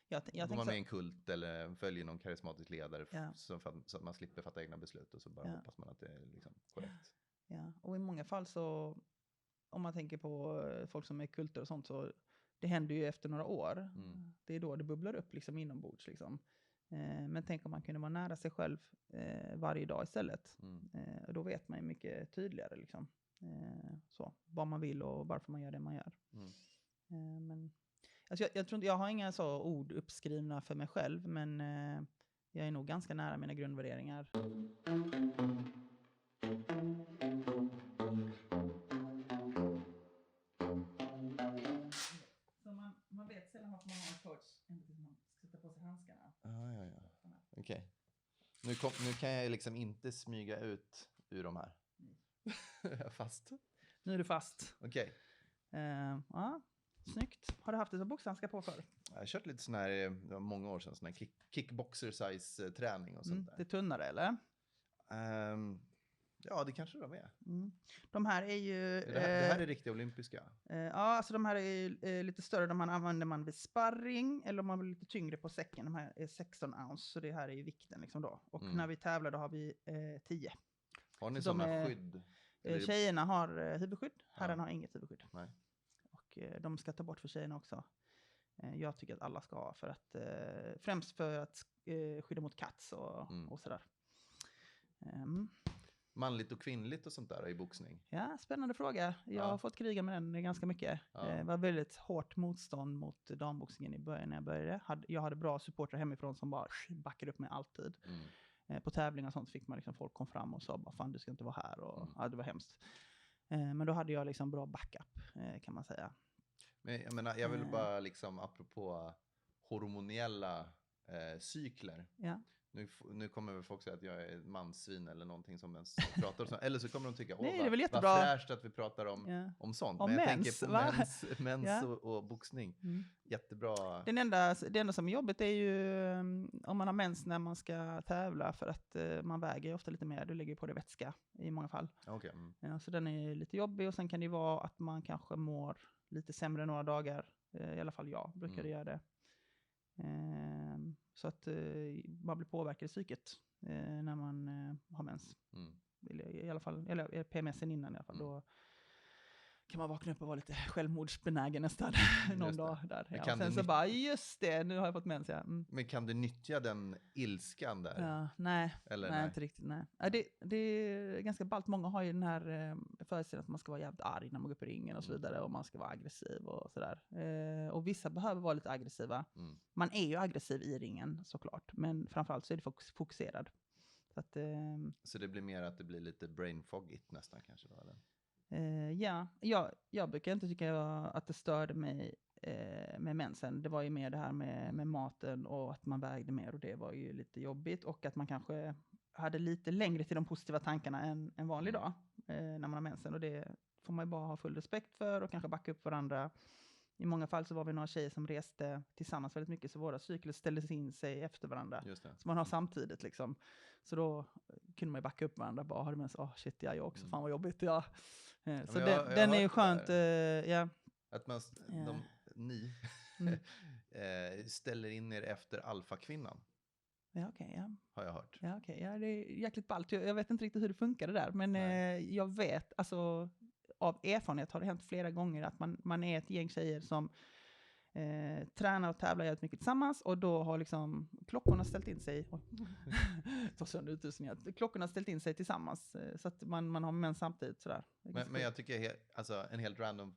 jag går man med i en kult eller följer någon karismatisk ledare så att man slipper fatta egna beslut, och så bara hoppas man att det är liksom korrekt. Ja, och i många fall så, om man tänker på folk som är kulter och sånt, så det händer ju efter några år. Det är då det bubblar upp liksom inombords liksom. Men tänk om man kunde vara nära sig själv varje dag istället. Då vet man ju mycket tydligare liksom. Så, vad man vill och varför man gör det man gör. Men alltså jag tror inte, jag har inga så ord uppskrivna för mig själv, men jag är nog ganska nära mina grundvärderingar. Så man vet sällan varför man har en coach ända tills man ska sätta på sig handskarna. Okej. Nu kan jag liksom inte smyga ut ur de här. Jag är fast. Nu är du fast. Okej. Ja, snyggt. Har du haft det som boxhandskar på förr? Jag har kört lite sån här, det var många år sedan, sån här kickboxer-size träning och sånt där. Det är tunnare, eller? Ja, det kanske de är. De här är ju... Det här är riktiga olympiska. Ja, alltså de här är lite större. De använder man vid sparring, eller om man vill lite tyngre på säcken. De här är 16 ounce, så det här är ju vikten liksom då. Och när vi tävlar då har vi 10. Har ni sådana skydd? Tjejerna har huvudskydd. Herrarna har inget huvudskydd. Nej. Och de ska ta bort för tjejerna också. Jag tycker att alla ska ha, för att främst för att skydda mot kats och sådär. Manligt och kvinnligt och sånt där i boxning? Ja, spännande fråga. Jag har fått kriga med den ganska mycket. Det var väldigt hårt motstånd mot damboxningen i början när jag började. Jag hade bra supporter hemifrån som bara backade upp mig alltid. På tävlingar och sånt fick man liksom, folk kom fram och sa bara, fan, du ska inte vara här. Och, det var hemskt. Men då hade jag liksom bra backup, kan man säga. Men jag menar, jag vill bara liksom, apropå hormoniella cykler. Ja. Nu kommer väl folk säga att jag är manssvin eller någonting som ens pratar om sånt. Eller så kommer de tycka, vad fräscht att vi pratar om sånt. Men jag tänker på mens och boxning. Jättebra. Det enda som är jobbigt är ju om man har mens när man ska tävla, för att man väger ofta lite mer. Du lägger på det vätska i många fall. Okay. Ja, så den är lite jobbig, och sen kan det ju vara att man kanske mår lite sämre några dagar. I alla fall jag brukade göra det. Så att man blir påverkad i psyket när man har mens. I alla fall, eller PMSen innan i alla fall. Då kan man vakna upp och vara lite självmordsbenägen nästan någon dag där. Ja. Kan sen så bara, just det, nu har jag fått mens. Ja. Men kan du nyttja den ilskan där? Ja, nej, inte riktigt. Nej. Ja, det är ganska ballt. Många har ju den här föreställningen att man ska vara jävligt arg när man går upp i ringen och så vidare. Och man ska vara aggressiv och sådär. Och vissa behöver vara lite aggressiva. Man är ju aggressiv i ringen såklart. Men framförallt så är det fokuserad. Så det blir mer att det blir lite brain foggigt nästan kanske då, eller? Jag brukar inte tycka att det störde mig med mensen. Det var ju mer det här med maten och att man vägde mer och det var ju lite jobbigt. Och att man kanske hade lite längre till de positiva tankarna än en vanlig dag när man har mensen. Och det får man ju bara ha full respekt för och kanske backa upp varandra. I många fall så var vi några tjejer som reste tillsammans väldigt mycket så våra cykler ställdes in sig efter varandra. Just det. Så man har samtidigt liksom. Så då kunde man ju backa upp varandra. Bara har du mens? Shit, jag också. Fan vad jobbigt. Ja. Så den är ju skönt. Ja. Att ni ställer in er efter alfakvinnan. Ja, okej. Ja. Har jag hört. Ja, okej. Ja, det är jäkligt ballt. Jag vet inte riktigt hur det funkar det där. Men jag vet, alltså av erfarenhet har det hänt flera gånger att man är ett gäng tjejer som tränar och tävlar jävligt mycket tillsammans och då har liksom klockorna ställt in sig klockorna ställt in sig tillsammans så att man har män samtidigt sådär. Men jag tycker alltså en helt random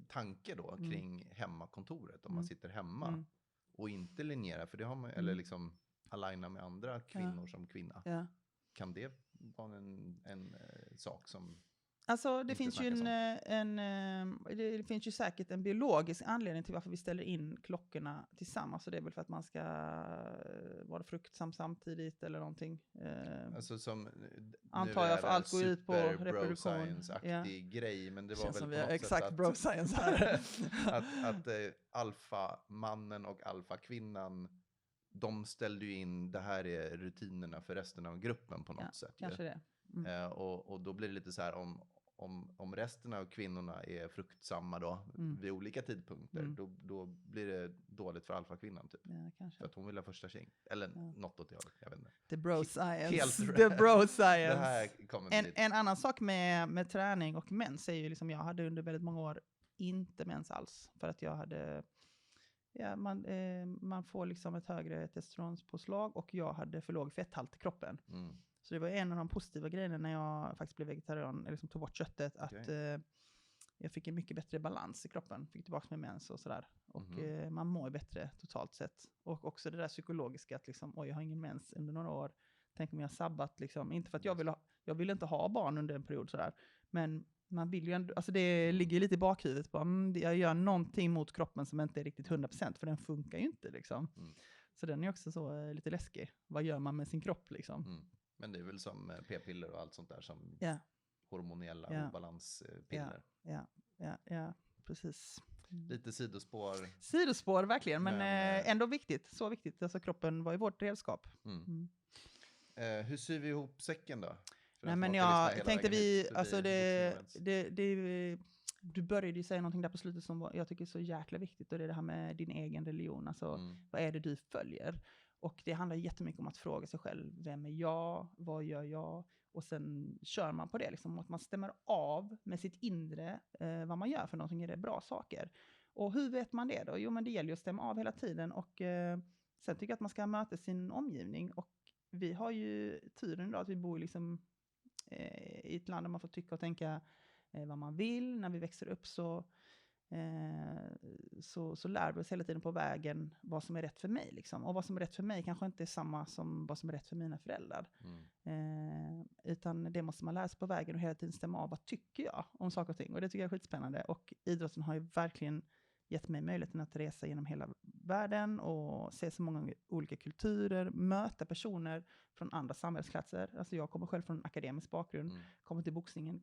tanke då kring hemmakontoret om man sitter hemma och inte linjera för det har man eller liksom aligna med andra kvinnor som kvinna. Ja. Kan det vara en sak som alltså det finns ju det finns ju säkert en biologisk anledning till varför vi ställer in klockorna tillsammans. Så det är väl för att man ska vara fruktsam samtidigt eller någonting. Alltså som antar jag för allt går ut på reproduktion. Bro-science-aktig grej. Men det var väl som på vi har något exakt sätt bro-science här. att alfamannen och alfakvinnan de ställde ju in, det här är rutinerna för resten av gruppen på något sätt. Kanske det. Och då blir det lite så här om resten av kvinnorna är fruktsamma då vid olika tidpunkter då blir det dåligt för alfakvinnan typ. Ja, kanske. För att hon vill ha första tjing. Eller något åt det hållet, jag vet inte. The bro science. The bro science. Det här kommer en annan sak med träning och mens är ju liksom jag hade under väldigt många år inte mens alls. För att jag hade man får liksom ett högre testosteronpåslag och jag hade för låg fetthalt i kroppen. Så det var en av de positiva grejerna när jag faktiskt blev vegetarian, eller liksom tog bort köttet, att jag fick en mycket bättre balans i kroppen. Fick tillbaka med mens och sådär. Och man mår bättre totalt sett. Och också det där psykologiska att liksom, jag har ingen mens under några år. Tänk om jag har sabbat liksom. Inte för att jag vill inte ha barn under en period sådär. Men man vill ju ändå, alltså det ligger lite i bakhuvudet. Jag gör någonting mot kroppen som inte är riktigt 100%. För den funkar ju inte liksom. Så den är också så lite läskig. Vad gör man med sin kropp liksom? Men det är väl som p-piller och allt sånt där som hormonella obalanspiller. Ja, precis. Lite sidospår. Sidospår verkligen, men ändå viktigt. Så viktigt. Alltså kroppen var ju vårt redskap. Hur syr vi ihop säcken då? Nej, men jag tänkte du började ju säga någonting där på slutet som jag tycker är så jäkla viktigt och det är det här med din egen religion. Alltså, vad är det du följer? Och det handlar jättemycket om att fråga sig själv, vem är jag? Vad gör jag? Och sen kör man på det, liksom, att man stämmer av med sitt inre vad man gör för någonting, är det bra saker. Och hur vet man det då? Jo, men det gäller ju att stämma av hela tiden och sen tycker jag att man ska möta sin omgivning och vi har ju turen då att vi bor liksom i ett land där man får tycka och tänka vad man vill. När vi växer upp så lär vi oss hela tiden på vägen vad som är rätt för mig. Liksom. Och vad som är rätt för mig kanske inte är samma som vad som är rätt för mina föräldrar. Utan det måste man lära sig på vägen och hela tiden stämma av vad tycker jag om saker och ting. Och det tycker jag är skitspännande. Och idrotten har ju verkligen gett mig möjligheten att resa genom hela världen och se så många olika kulturer, möta personer från andra samhällsklasser. Alltså jag kommer själv från en akademisk bakgrund, kommer till boxningen,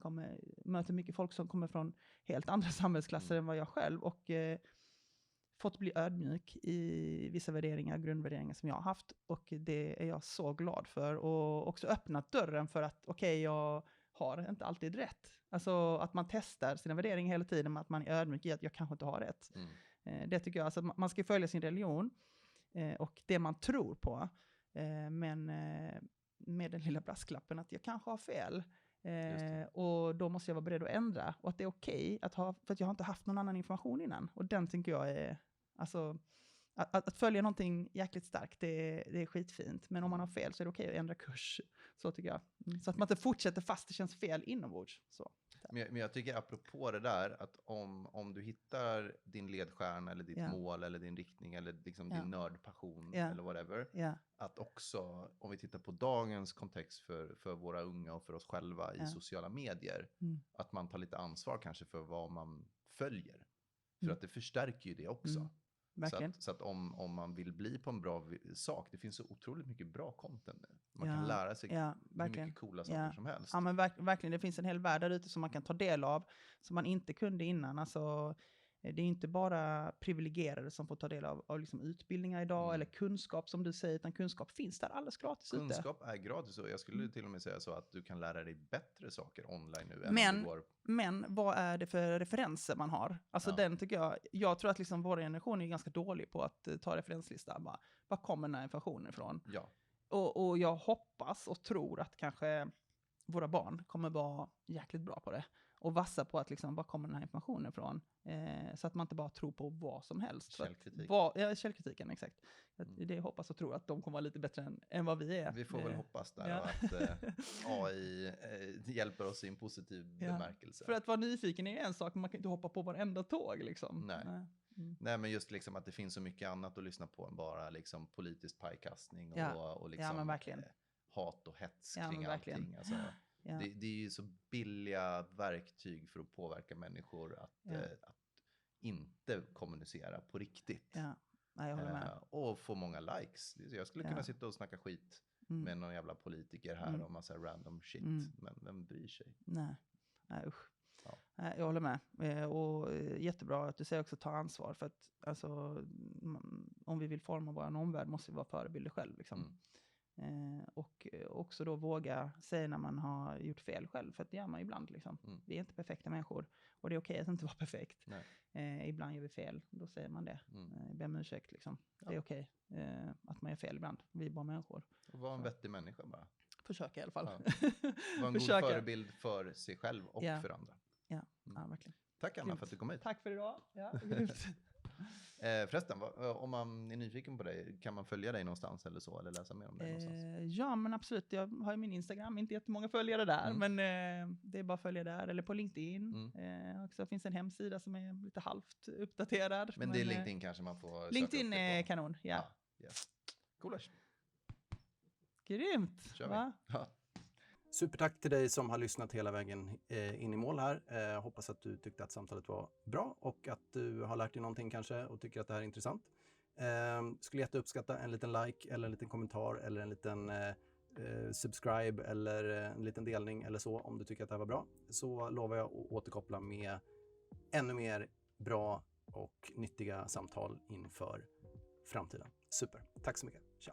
möter mycket folk som kommer från helt andra samhällsklasser än vad jag själv och fått bli ödmjuk i vissa värderingar, grundvärderingar som jag har haft och det är jag så glad för och också öppnat dörren för att jag har inte alltid rätt. Alltså att man testar sina värderingar hela tiden med att man är ödmjuk i att jag kanske inte har rätt. Det tycker jag, alltså man ska följa sin religion och det man tror på men med den lilla brasklappen att jag kanske har fel. Och då måste jag vara beredd att ändra. Och att det är okej att ha, för att jag har inte haft någon annan information innan. Och den tänker jag är, alltså, att följa någonting jäkligt starkt, det är skitfint. Men om man har fel så är det okej att ändra kurs. Så tycker jag. Så att man inte fortsätter fast det känns fel inombords. Så. Men jag tycker apropå det där, att om du hittar din ledstjärna eller ditt mål eller din riktning eller liksom din nördpassion eller whatever. Att också, om vi tittar på dagens kontext för våra unga och för oss själva i sociala medier. Att man tar lite ansvar kanske för vad man följer. För att det förstärker ju det också. Så att om man vill bli på en bra sak, det finns så otroligt mycket bra content nu. Man kan lära sig hur mycket coola saker som helst. Ja, men verkligen, det finns en hel värld där ute som man kan ta del av, som man inte kunde innan. Alltså, det är inte bara privilegierade som får ta del av liksom utbildningar idag, eller kunskap som du säger, utan kunskap finns där alldeles gratis ute. Kunskap är gratis, och jag skulle till och med säga så att du kan lära dig bättre saker online nu än Men vad är det för referenser man har? Alltså den tycker jag tror att liksom vår generation är ganska dålig på att ta referenslista. Bara, var kommer den här informationen ifrån? Ja. Och jag hoppas och tror att kanske våra barn kommer vara jäkligt bra på det. Och vassa på att liksom, var kommer den här informationen ifrån? Så att man inte bara tror på vad som helst. Källkritik. Källkritiken, exakt. Det jag hoppas och tror att de kommer vara lite bättre än vad vi är. Vi får väl hoppas där att AI hjälper oss i en positiv bemärkelse. För att vara nyfiken är en sak, men man kan inte hoppa på varenda tåg liksom. Nej. Nej, men just liksom att det finns så mycket annat att lyssna på än bara liksom politisk pajkastning och liksom hat och hets kring allting. Alltså, det är ju så billiga verktyg för att påverka människor att inte kommunicera på riktigt. Nej, jag håller med. Och få många likes. Jag skulle kunna sitta och snacka skit med någon jävla politiker här om massa random shit. Men vem bryr sig? Nej usch. Jag håller med. Och jättebra att du säger också ta ansvar. För att alltså, om vi vill forma vår omvärld måste vi vara förebilder själv. Liksom. Och också då våga säga när man har gjort fel själv. För att det gör man ibland. Liksom. Vi är inte perfekta människor. Och det är okej att inte vara perfekt. Ibland gör vi fel. Då säger man det. Ber om ursäkt. Liksom. Det är okej att man gör fel ibland. Vi är bara människor. Och vara en vettig människa bara. Försöka i alla fall. Var en god förebild för sig själv och för andra. Ja, verkligen. Tack Anna för att du kom hit. Tack för idag. Förresten, om man är nyfiken på dig, kan man följa dig någonstans eller så, eller läsa mer om dig någonstans? Ja, men absolut. Jag har ju min Instagram, inte jättemånga följare där, men det är bara att följa där, eller på LinkedIn. Också finns en hemsida som är lite halvt uppdaterad. Men det är LinkedIn kanske man får LinkedIn är kanon, Coolers. Grymt. Kör vi. Ja. Supertack till dig som har lyssnat hela vägen in i mål här. Hoppas att du tyckte att samtalet var bra och att du har lärt dig någonting kanske och tycker att det här är intressant. Skulle jätteuppskatta en liten like eller en liten kommentar eller en liten subscribe eller en liten delning eller så om du tycker att det här var bra. Så lovar jag att återkoppla med ännu mer bra och nyttiga samtal inför framtiden. Super. Tack så mycket. Tja.